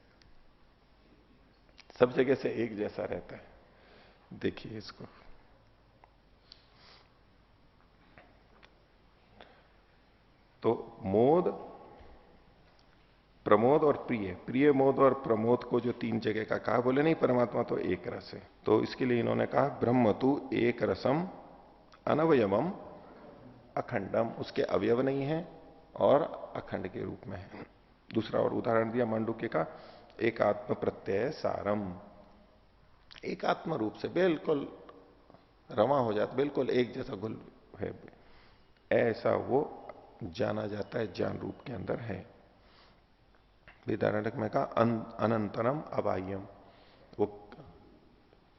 सब जगह से एक जैसा रहता है। देखिए इसको, तो मोद, प्रमोद और प्रिय, प्रिय मोद और प्रमोद को जो 3 जगह का कहा, बोले नहीं परमात्मा तो एक रस है। तो इसके लिए इन्होंने कहा ब्रह्म तु एक रसम अनवयवम अखंडम, उसके अवयव नहीं है और अखंड के रूप में है। दूसरा और उदाहरण दिया मांडुक्य का, एक आत्म प्रत्यय सारम, एक आत्म रूप से बिल्कुल रमा हो जाता, बिल्कुल एक जैसा घुल है, ऐसा वो जाना जाता है, ज्ञान रूप के अंदर है। विदारणक में कहा अनंतरम अबाह्यम, वो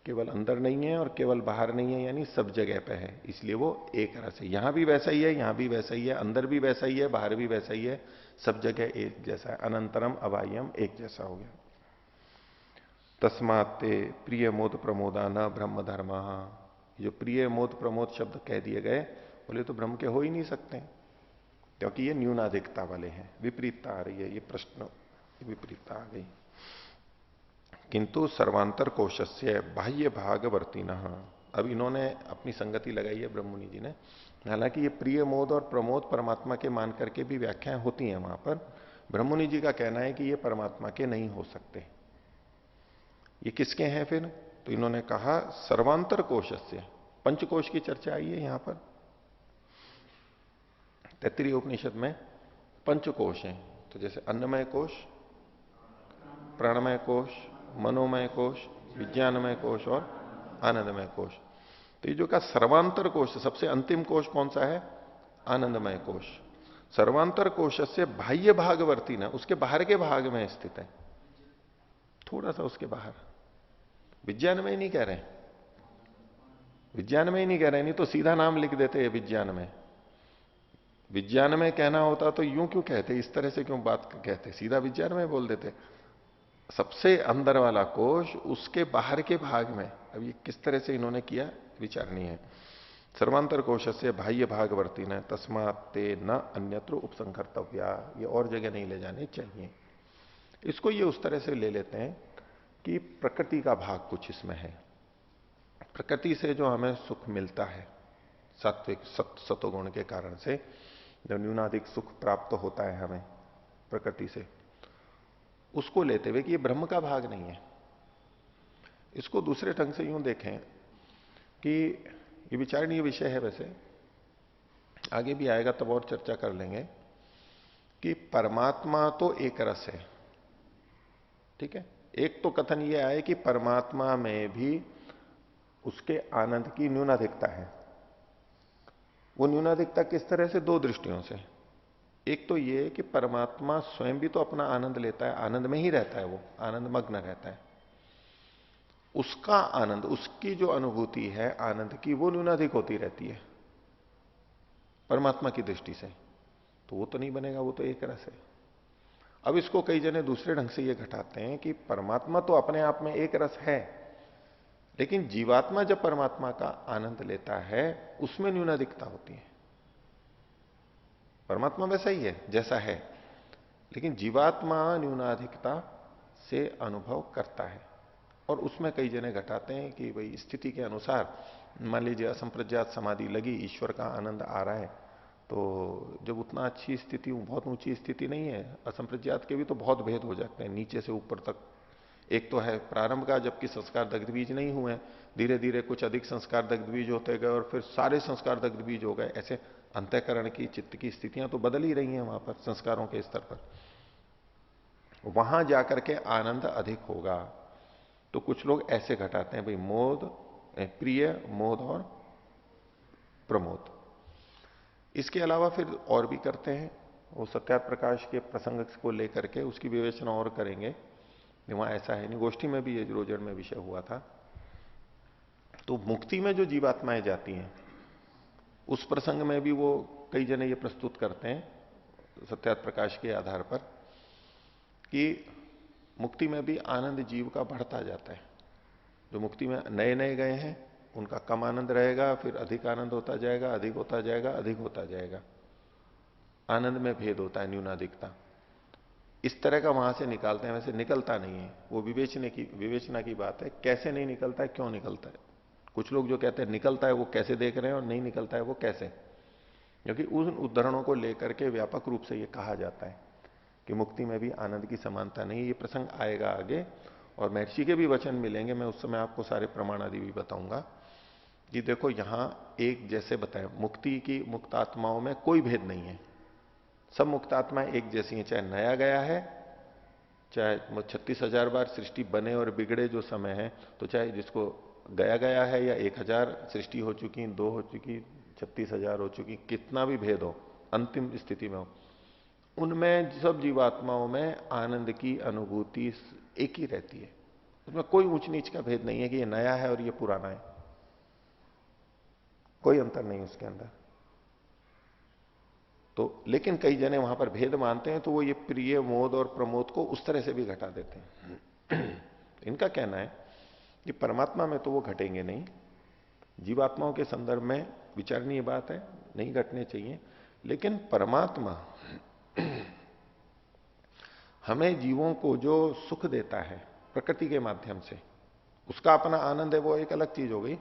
केवल अंदर नहीं है और केवल बाहर नहीं है, यानी सब जगह पे है, इसलिए वो एक रस है। यहां भी वैसा ही है, यहां भी वैसा ही है, अंदर भी वैसा ही है, बाहर भी वैसा ही है, सब जगह एक जैसा है। अनंतरम अबाह्यम, एक जैसा हो गया। तस्मात्ते प्रिय मोद प्रमोदा न ब्रह्म धर्म। जो प्रिय मोद प्रमोद शब्द कह दिए गए, बोले तो ब्रह्म के हो ही नहीं सकते, क्योंकि ये न्यूनाधिकता वाले हैं। विपरीतता आ रही है, ये प्रश्न विपरीतता आ गई। किंतु सर्वांतर कोशस्य बाह्य भागवर्ती न। अब इन्होंने अपनी संगति लगाई है ब्रह्ममुनि जी ने। हालांकि ये प्रिय मोद और प्रमोद परमात्मा के मान करके भी व्याख्याएं होती हैं वहां पर, ब्रह्ममुनि जी का कहना है कि ये परमात्मा के नहीं हो सकते। ये किसके हैं फिर? तो इन्होंने कहा सर्वांतर कोशस्य, पंचकोश की चर्चा आई है यहां पर। तैत्तिरीय उपनिषद में पंचकोश हैं, तो जैसे अन्नमय कोश, प्राणमय कोश, मनोमय कोश, विज्ञानमय कोश और आनंदमय कोश। तो ये जो का सर्वांतर कोश, सबसे अंतिम कोश कौन सा है? आनंदमय कोश। सर्वांतर कोश से बाह्य भागवर्ती ना, उसके बाहर के भाग में स्थित है, थोड़ा सा उसके बाहर। विज्ञान में ही नहीं कह रहे, विज्ञान में ही नहीं कह रहे, नहीं तो सीधा नाम लिख देते हैं विज्ञान में। विज्ञान में कहना होता तो यूं क्यों कहते, इस तरह से क्यों बात कहते, सीधा विज्ञान में बोल देते। सबसे अंदर वाला कोश उसके बाहर के भाग में। अब ये किस तरह से इन्होंने किया विचारणीय है। सर्वांतर कोश से बाह्य भागवर्ती न तस्मात् ते न अन्यत्र उपसंहर्तव्या, ये और जगह नहीं ले जाने चाहिए। इसको ये उस तरह से ले लेते हैं कि प्रकृति का भाग कुछ इसमें है। प्रकृति से जो हमें सुख मिलता है, सात्विक सतोगुण के कारण से जो न्यूनाधिक सुख प्राप्त होता है हमें प्रकृति से, उसको लेते हुए कि ये ब्रह्म का भाग नहीं है। इसको दूसरे ढंग से यूं देखें कि ये विचारणीय विषय है, वैसे आगे भी आएगा तब और चर्चा कर लेंगे कि परमात्मा तो एक रस है, ठीक है। एक तो कथन ये आए कि परमात्मा में भी उसके आनंद की न्यूनाधिकता है। वो न्यूनाधिकता किस तरह से? दो दृष्टियों से। एक तो ये कि परमात्मा स्वयं भी तो अपना आनंद लेता है, आनंद में ही रहता है, वो आनंद मग्न रहता है। उसका आनंद, उसकी जो अनुभूति है आनंद की, वो न्यूनाधिक होती रहती है परमात्मा की दृष्टि से, तो वो तो नहीं बनेगा, वो तो एक रस है। अब इसको कई जने दूसरे ढंग से ये घटाते हैं कि परमात्मा तो अपने आप में एक रस है, लेकिन जीवात्मा जब परमात्मा का आनंद लेता है उसमें न्यूनाधिकता होती है। परमात्मा वैसा ही है जैसा है, लेकिन जीवात्मा न्यूनाधिकता से अनुभव करता है। और उसमें कई जने घटाते हैं कि भाई स्थिति के अनुसार, मान लीजिए असंप्रज्ञात समाधि लगी, ईश्वर का आनंद आ रहा है, तो जब उतना अच्छी स्थिति, बहुत ऊंची स्थिति नहीं है, असंप्रज्ञात के भी तो बहुत भेद हो जाते हैं नीचे से ऊपर तक। एक तो है प्रारंभ का, जबकि संस्कार दग्ध बीज नहीं हुए, धीरे धीरे कुछ अधिक संस्कार दग्ध बीज होते गए और फिर सारे संस्कार दग्ध बीज हो गए। ऐसे अंतःकरण की, चित्त की स्थितियां तो बदल ही रही हैं वहां पर संस्कारों के स्तर पर। वहां जाकर के आनंद अधिक होगा। तो कुछ लोग ऐसे घटाते हैं भाई, मोद, प्रिय मोद और प्रमोद। इसके अलावा फिर और भी करते हैं, वो सत्यार्थ प्रकाश के प्रसंग को लेकर के उसकी विवेचना और करेंगे। वहां ऐसा है नहीं, गोष्ठी में भी ये रोजड़ में विषय हुआ था। तो मुक्ति में जो जीवात्माएं जाती हैं उस प्रसंग में भी वो कई जने ये प्रस्तुत करते हैं सत्यार्थ प्रकाश के आधार पर कि मुक्ति में भी आनंद जीव का बढ़ता जाता है। जो मुक्ति में नए नए गए हैं उनका कम आनंद रहेगा, फिर अधिक आनंद होता जाएगा, अधिक होता जाएगा, अधिक होता जाएगा। आनंद में भेद होता है, न्यूनाधिकता। इस तरह का वहां से निकालते हैं, वैसे निकलता नहीं है, वो विवेचना की बात है। कैसे नहीं निकलता है, क्यों निकलता है? कुछ लोग जो कहते हैं निकलता है वो कैसे देख रहे हैं, और नहीं निकलता है वो कैसे, क्योंकि उन उदाहरणों को लेकर के व्यापक रूप से ये कहा जाता है कि मुक्ति में भी आनंद की समानता नहीं। ये प्रसंग आएगा आगे और महर्षि के भी वचन मिलेंगे, मैं उस समय आपको सारे प्रमाण आदि भी बताऊंगा कि देखो यहां एक जैसे बताए, मुक्ति की, मुक्तात्माओं में कोई भेद नहीं है, सब मुक्तात्माएं एक जैसी हैं। चाहे नया गया है, चाहे 36,000 बार सृष्टि बने और बिगड़े जो समय है, तो चाहे जिसको गया गया है या 1,000 सृष्टि हो चुकी, 2 हो चुकी, 36,000 हो चुकी, कितना भी भेद हो, अंतिम स्थिति में हो, उनमें सब जीवात्माओं में आनंद की अनुभूति एक ही रहती है। उसमें कोई ऊंच नीच का भेद नहीं है कि ये नया है और ये पुराना है, कोई अंतर नहीं उसके अंदर। तो लेकिन कई जने वहां पर भेद मानते हैं, तो वो ये प्रिय मोद और प्रमोद को उस तरह से भी घटा देते हैं। इनका कहना है कि परमात्मा में तो वो घटेंगे नहीं, जीवात्माओं के संदर्भ में विचारणीय बात है, नहीं घटने चाहिए। लेकिन परमात्मा हमें जीवों को जो सुख देता है प्रकृति के माध्यम से, उसका अपना आनंद है, वो एक अलग चीज हो गई।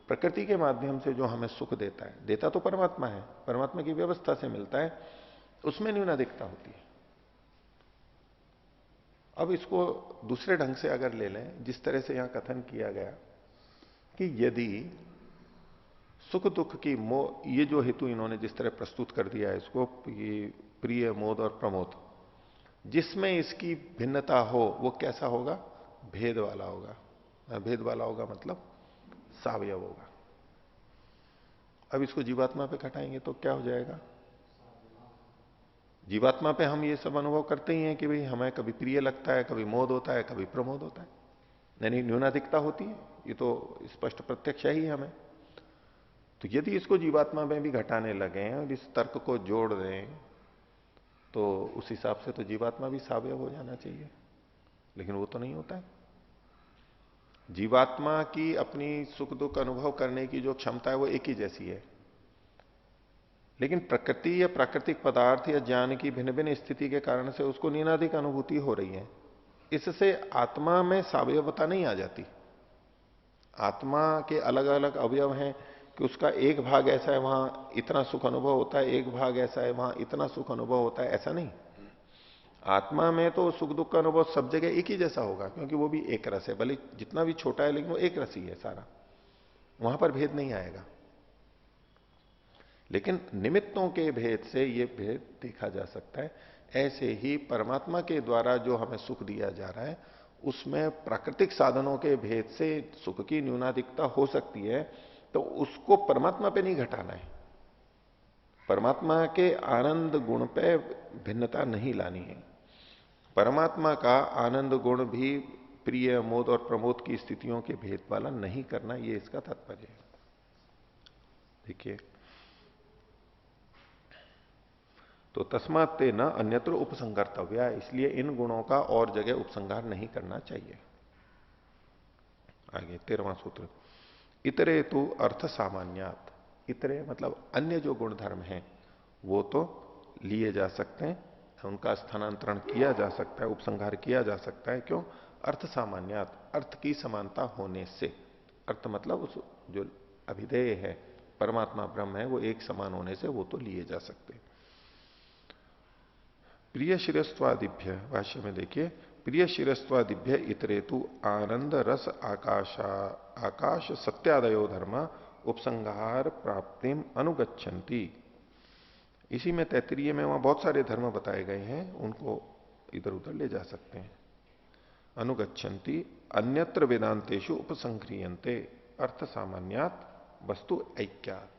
प्रकृति के माध्यम से जो हमें सुख देता है, देता तो परमात्मा है, परमात्मा की व्यवस्था से मिलता है, उसमें न्यूनाधिकता होती है। अब इसको दूसरे ढंग से अगर ले लें, जिस तरह से यहां कथन किया गया कि यदि सुख दुख की ये जो हेतु इन्होंने जिस तरह प्रस्तुत कर दिया है इसको, ये प्रिय मोद और प्रमोद, जिसमें इसकी भिन्नता हो वो कैसा होगा? भेद वाला होगा। भेद वाला होगा मतलब सावयव होगा। अब इसको जीवात्मा पे घटाएंगे तो क्या हो जाएगा? जीवात्मा पे हम ये सब अनुभव करते ही हैं कि भाई हमें कभी प्रिय लगता है, कभी मोद होता है, कभी प्रमोद होता है, यानी न्यूनाधिकता होती है, ये तो स्पष्ट प्रत्यक्ष ही हमें। तो यदि इसको जीवात्मा में भी घटाने लगे और इस तर्क को जोड़ दें तो उस हिसाब से तो जीवात्मा भी सावयव हो जाना चाहिए, लेकिन वो तो नहीं होता है। जीवात्मा की अपनी सुख दुख अनुभव करने की जो क्षमता है वो एक ही जैसी है, लेकिन प्रकृति या प्राकृतिक पदार्थ या ज्ञान की भिन्न भिन्न स्थिति के कारण से उसको न्यूनाधिक अनुभूति हो रही है। इससे आत्मा में सावयवता नहीं आ जाती। आत्मा के अलग अलग अवयव हैं कि उसका एक भाग ऐसा है वहां इतना सुख अनुभव होता है, एक भाग ऐसा है वहां इतना सुख अनुभव होता है, ऐसा नहीं। आत्मा में तो सुख दुख का अनुभव सब जगह एक ही जैसा होगा, क्योंकि वो भी एक रस है, भले जितना भी छोटा है लेकिन वो एक रस ही है सारा, वहां पर भेद नहीं आएगा। लेकिन निमित्तों के भेद से ये भेद देखा जा सकता है। ऐसे ही परमात्मा के द्वारा जो हमें सुख दिया जा रहा है उसमें प्राकृतिक साधनों के भेद से सुख की न्यूनाधिकता हो सकती है, तो उसको परमात्मा पे नहीं घटाना है, परमात्मा के आनंद गुण पे भिन्नता नहीं लानी है। परमात्मा का आनंद गुण भी प्रिय मोद और प्रमोद की स्थितियों के भेद वाला नहीं करना, ये इसका तात्पर्य है। देखिए, तो तस्मात् ते न अन्यत्र उपसंगर्तव्य, इसलिए इन गुणों का और जगह उपसंहार नहीं करना चाहिए। आगे 13वां सूत्र, इतरे तो अर्थ सामान्यात। इतरे मतलब अन्य जो गुण धर्म हैं वो तो लिए जा सकते हैं, उनका स्थानांतरण किया जा सकता है, उपसंहार किया जा सकता है। क्यों? अर्थ सामान्यात, अर्थ की समानता होने से। अर्थ मतलब उस जो अभिधेय है परमात्मा ब्रह्म है वो एक समान होने से वो तो लिए जा सकते। प्रिय शिरस्वादिभ्य, भाष्य में देखिए, प्रिय शिरस्वादिभ्य इतरेतु आनंद रस आकाश सत्यादयो धर्म उपसंहार प्राप्तिम अनुगच्छन्ति। इसी में 33 में वहां बहुत सारे धर्म बताए गए हैं, उनको इधर उधर ले जा सकते हैं। अनुगच्छन्ति अन्यत्र वेदांतेषु उपसंक्रियन्ते अर्थ सामान्यात वस्तु ऐक्यात।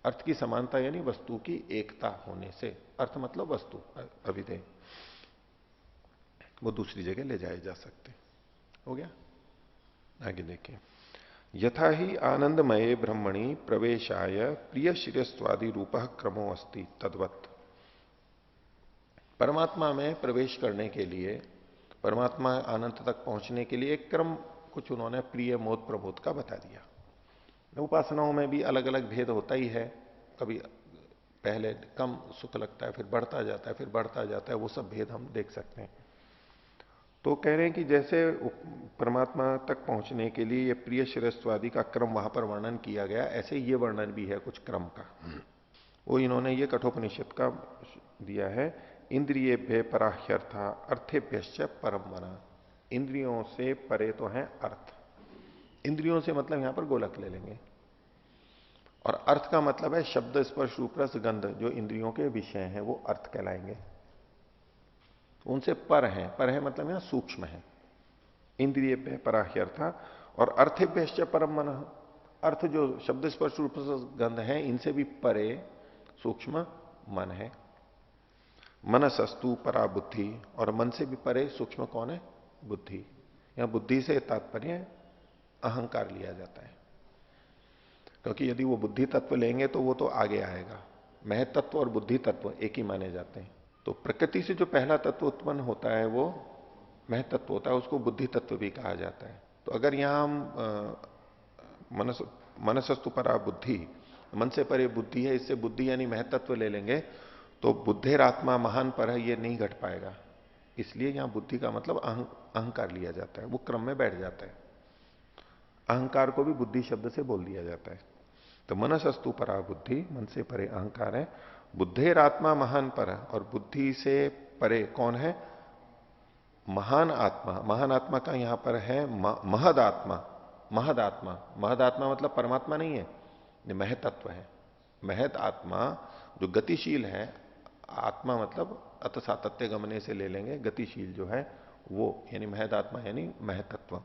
अर्थ की समानता यानी वस्तु की एकता होने से, अर्थ मतलब वस्तु अभिधेय, वो दूसरी जगह ले जाए जा सकते। हो गया? आगे देखिए, यथा ही आनंदमये ब्रह्मणि प्रवेशाय प्रिय शिरस्वादि रूप क्रमो अस्ति तद्वत्। परमात्मा में प्रवेश करने के लिए, परमात्मा अनंत तक पहुंचने के लिए एक क्रम कुछ उन्होंने प्रिय मोद प्रमोद का बता दिया। उपासनाओं में भी अलग अलग भेद होता ही है, कभी पहले कम सुख लगता है, फिर बढ़ता जाता है, फिर बढ़ता जाता है, वो सब भेद हम देख सकते हैं। तो कह रहे हैं कि जैसे परमात्मा तक पहुंचने के लिए ये प्रिय शिरस्वादि का क्रम वहां पर वर्णन किया गया, ऐसे ये वर्णन भी है कुछ क्रम का। वो इन्होंने ये कठोपनिषद का दिया है, इंद्रियेभ्य पराह्यर्था अर्थेभ्यश्च परम मना। इंद्रियों से परे तो है अर्थ, इंद्रियों से मतलब यहां पर गोलक ले लेंगे, और अर्थ का मतलब है शब्द स्पर्श रूप रस गंध, जो इंद्रियों के विषय हैं वो अर्थ कहलाएंगे। उनसे पर है मतलब यहां सूक्ष्म है। इंद्रिय पे पराह्यर्था और अर्थेभ्यश्च परम मन, अर्थ जो शब्द स्पर्श रूप गंध है इनसे भी परे सूक्ष्म मन है। मनसस्तु परा बुद्धि, और मन से भी परे सूक्ष्म कौन है? बुद्धि। यहां बुद्धि से तात्पर्य अहंकार लिया जाता है, क्योंकि यदि वो बुद्धि तत्व लेंगे तो वो तो आगे आएगा। महत तत्व और बुद्धि तत्व एक ही माने जाते हैं। तो प्रकृति से जो पहला तत्व उत्पन्न होता है वो महत तत्व होता है, उसको बुद्धि तत्व भी कहा जाता है। तो अगर यहां हम मनसस्तु परा बुद्धि, मन से परे बुद्धि है, इससे बुद्धि यानी महत तत्व ले लेंगे तो बुद्धेरात्मा महान पर है, ये नहीं घट पाएगा। इसलिए यहां बुद्धि का मतलब अहंकार लिया जाता है, वो क्रम में बैठ जाता है। अहंकार को भी बुद्धि शब्द से बोल दिया जाता है। तो मनसस्तु परा बुद्धि, मन से परे अहंकार है। बुद्धेरात्मा महान पर, और बुद्धि से परे कौन है? महान आत्मा। महान आत्मा का यहां पर है महद आत्मा। महद आत्मा, महद आत्मा मतलब परमात्मा नहीं है, ये महत तत्व है। महत आत्मा जो गतिशील है, आत्मा मतलब अत सातत्य गमने से ले लेंगे, गतिशील जो है वो, यानी महत आत्मा यानी महत तत्व।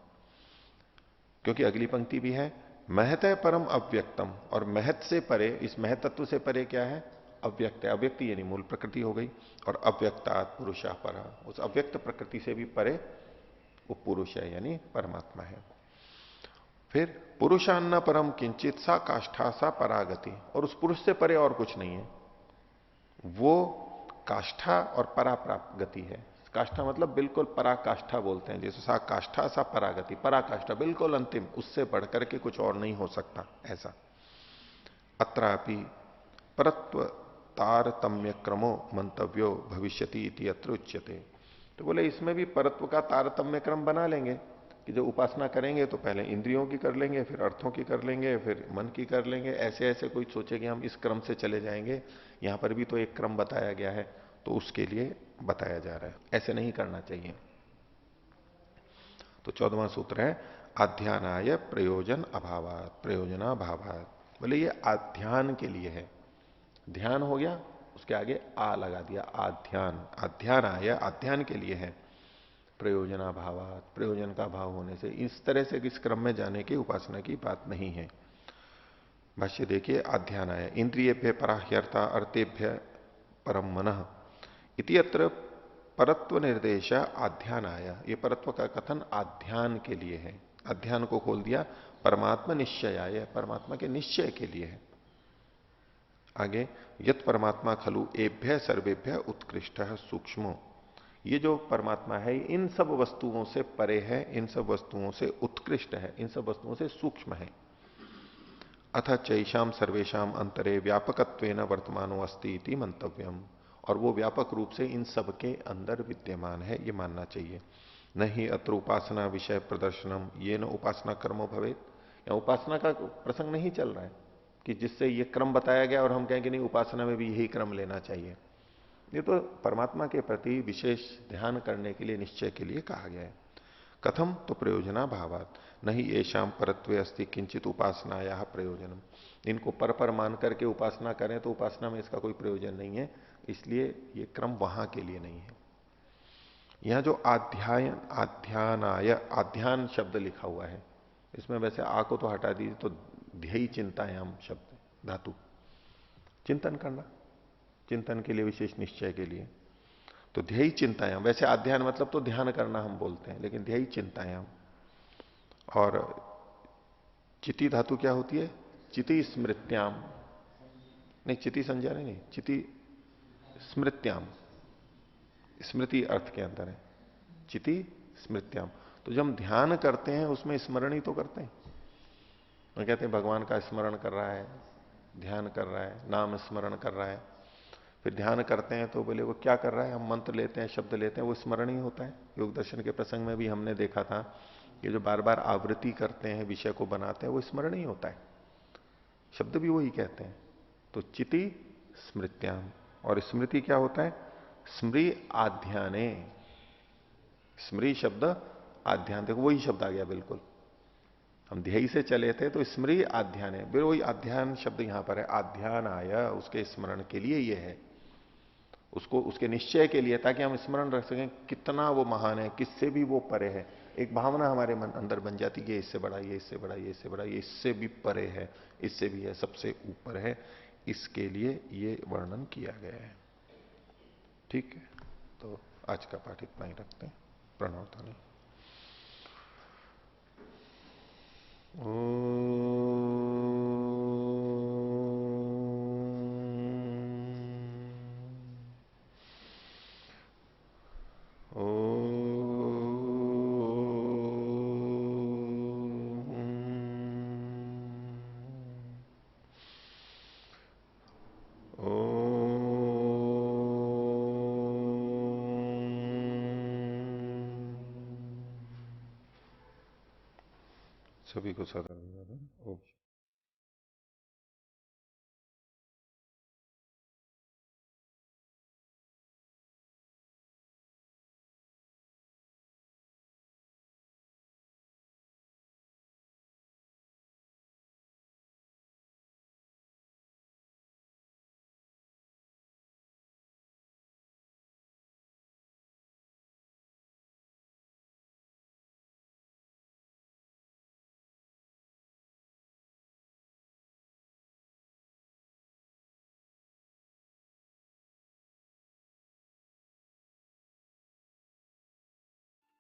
क्योंकि अगली पंक्ति भी है, महत है परम अव्यक्तम, और महत से परे, इस महत तत्व से परे क्या है? अव्यक्त है। अव्यक्ति यानी मूल प्रकृति हो गई, और अव्यक्तात् पुरुषा पर, उस अव्यक्त प्रकृति से भी परे वो पुरुष है यानी परमात्मा है। फिर पुरुषान्न परम किंचित सा काष्ठा सा परागति, और उस पुरुष से परे और कुछ नहीं है, वो काष्ठा और पराप्राप्त गति है। काष्ठा मतलब बिल्कुल पराकाष्ठा बोलते हैं, जैसे सा काष्ठा सा परागति, पराकाष्ठा बिल्कुल अंतिम, उससे बढ़कर के कुछ और नहीं हो सकता ऐसा। अत्रापि परत्व तारतम्य क्रमो मंतव्यो भविष्यति इति अत्र उच्यते। तो बोले इसमें भी परत्व का तारतम्य क्रम बना लेंगे कि जो उपासना करेंगे तो पहले इंद्रियों की कर लेंगे, फिर अर्थों की कर लेंगे, फिर मन की कर लेंगे। ऐसे ऐसे कोई सोचे कि हम इस क्रम से चले जाएंगे, यहां पर भी तो एक क्रम बताया गया है, तो उसके लिए बताया जा रहा है। ऐसे नहीं करना चाहिए। तो 14वां सूत्र है आध्यानाय प्रयोजन अभावात, प्रयोजनाभावात। बोले ये आध्यान के लिए है। ध्यान हो गया, उसके आगे आ लगा दिया, आध्यान। आध्यानाय आध्यान के लिए है, प्रयोजनाभावात, प्रयोजन का भाव होने से। इस तरह से इस क्रम में जाने की उपासना की बात नहीं है। भाष्य देखिए, आध्यानाय इंद्रियेभ्य पराह्यर्था अर्थेभ्य परम मनः इति अत्र परत्व निर्देश आध्यानाय। ये परत्व का कथन आध्यान के लिए है। अध्यान को खोल दिया परमात्मा निश्चयाय, परमात्मा के निश्चय के लिए है। आगे यत परमात्मा खलु एभ्य सर्वेभ्य उत्कृष्ट सूक्ष्मो, ये जो परमात्मा है इन सब वस्तुओं से परे है, इन सब वस्तुओं से उत्कृष्ट है, इन सब वस्तुओं से सूक्ष्म है। अथ चैषाम सर्वेशम अंतरे व्यापकत्वेन वर्तमानो अस्ति इति मंतव्यम, और वो व्यापक रूप से इन सब के अंदर विद्यमान है, ये मानना चाहिए। नहीं अत्र उपासना विषय प्रदर्शनम ये न उपासना कर्मो भवेत, या उपासना का प्रसंग नहीं चल रहा है कि जिससे ये क्रम बताया गया और हम कहें कि नहीं उपासना में भी यही क्रम लेना चाहिए। ये तो परमात्मा के प्रति विशेष ध्यान करने के लिए, निश्चय के लिए कहा गया है। कथम तो प्रयोजना भावात, नहीं येषाम परत्वे अस्ति किंचित उपासनाया प्रयोजनम। इनको पर मान करके उपासना करें तो उपासना में इसका कोई प्रयोजन नहीं है, इसलिए ये क्रम वहां के लिए नहीं है। यहां जो आध्यानाय, आध्यान शब्द लिखा हुआ है, इसमें वैसे आ को तो हटा दीजिए, तो ध्येय चिंतायाम शब्द धातु, चिंतन करना, चिंतन के लिए, विशेष निश्चय के लिए। तो ध्येय चिंतायाम, वैसे अध्ययन मतलब तो ध्यान करना हम बोलते हैं, लेकिन ध्येय चिंतायाम। और चिति धातु क्या होती है? चिति स्मृत्याम, नहीं चिति संज्ञा नहीं, चिति स्मृत्याम, स्मृति अर्थ के अंदर है, चिति स्मृत्याम। तो जब हम ध्यान करते हैं उसमें स्मरण ही तो करते हैं। वो कहते हैं भगवान का स्मरण कर रहा है, ध्यान कर रहा है, नाम स्मरण कर रहा है। फिर ध्यान करते हैं तो बोले वो क्या कर रहा है? हम मंत्र लेते हैं, शब्द लेते हैं, वो स्मरण ही होता है। योग दर्शन के प्रसंग में भी हमने देखा था कि जो बार बार आवृत्ति करते हैं, विषय को बनाते हैं, वो स्मरण ही होता है, शब्द भी वही कहते हैं। तो चिति स्मृत्याम, और स्मृति क्या होता है? स्मृ आध्याने, स्मृ शब्द आध्यान, देखो वही शब्द आ गया बिल्कुल। हम ध्येय से चले थे तो स्मृ आध्याने, फिर वही आध्यान शब्द यहां पर है। आध्यान आया, उसके स्मरण के लिए ये है, उसको उसके निश्चय के लिए, ताकि हम स्मरण रख सकें कितना वो महान है, किससे भी वो परे है। एक भावना हमारे मन अंदर बन जाती है, ये इससे बड़ा, ये इससे बड़ा, ये इससे बड़ा, ये इससे भी परे है, इससे भी है, सबसे ऊपर है। इसके लिए ये वर्णन किया गया है। ठीक है, तो आज का पाठ इतना ही रखते हैं। प्रणव ध्वनि। सभी को सादर। ओम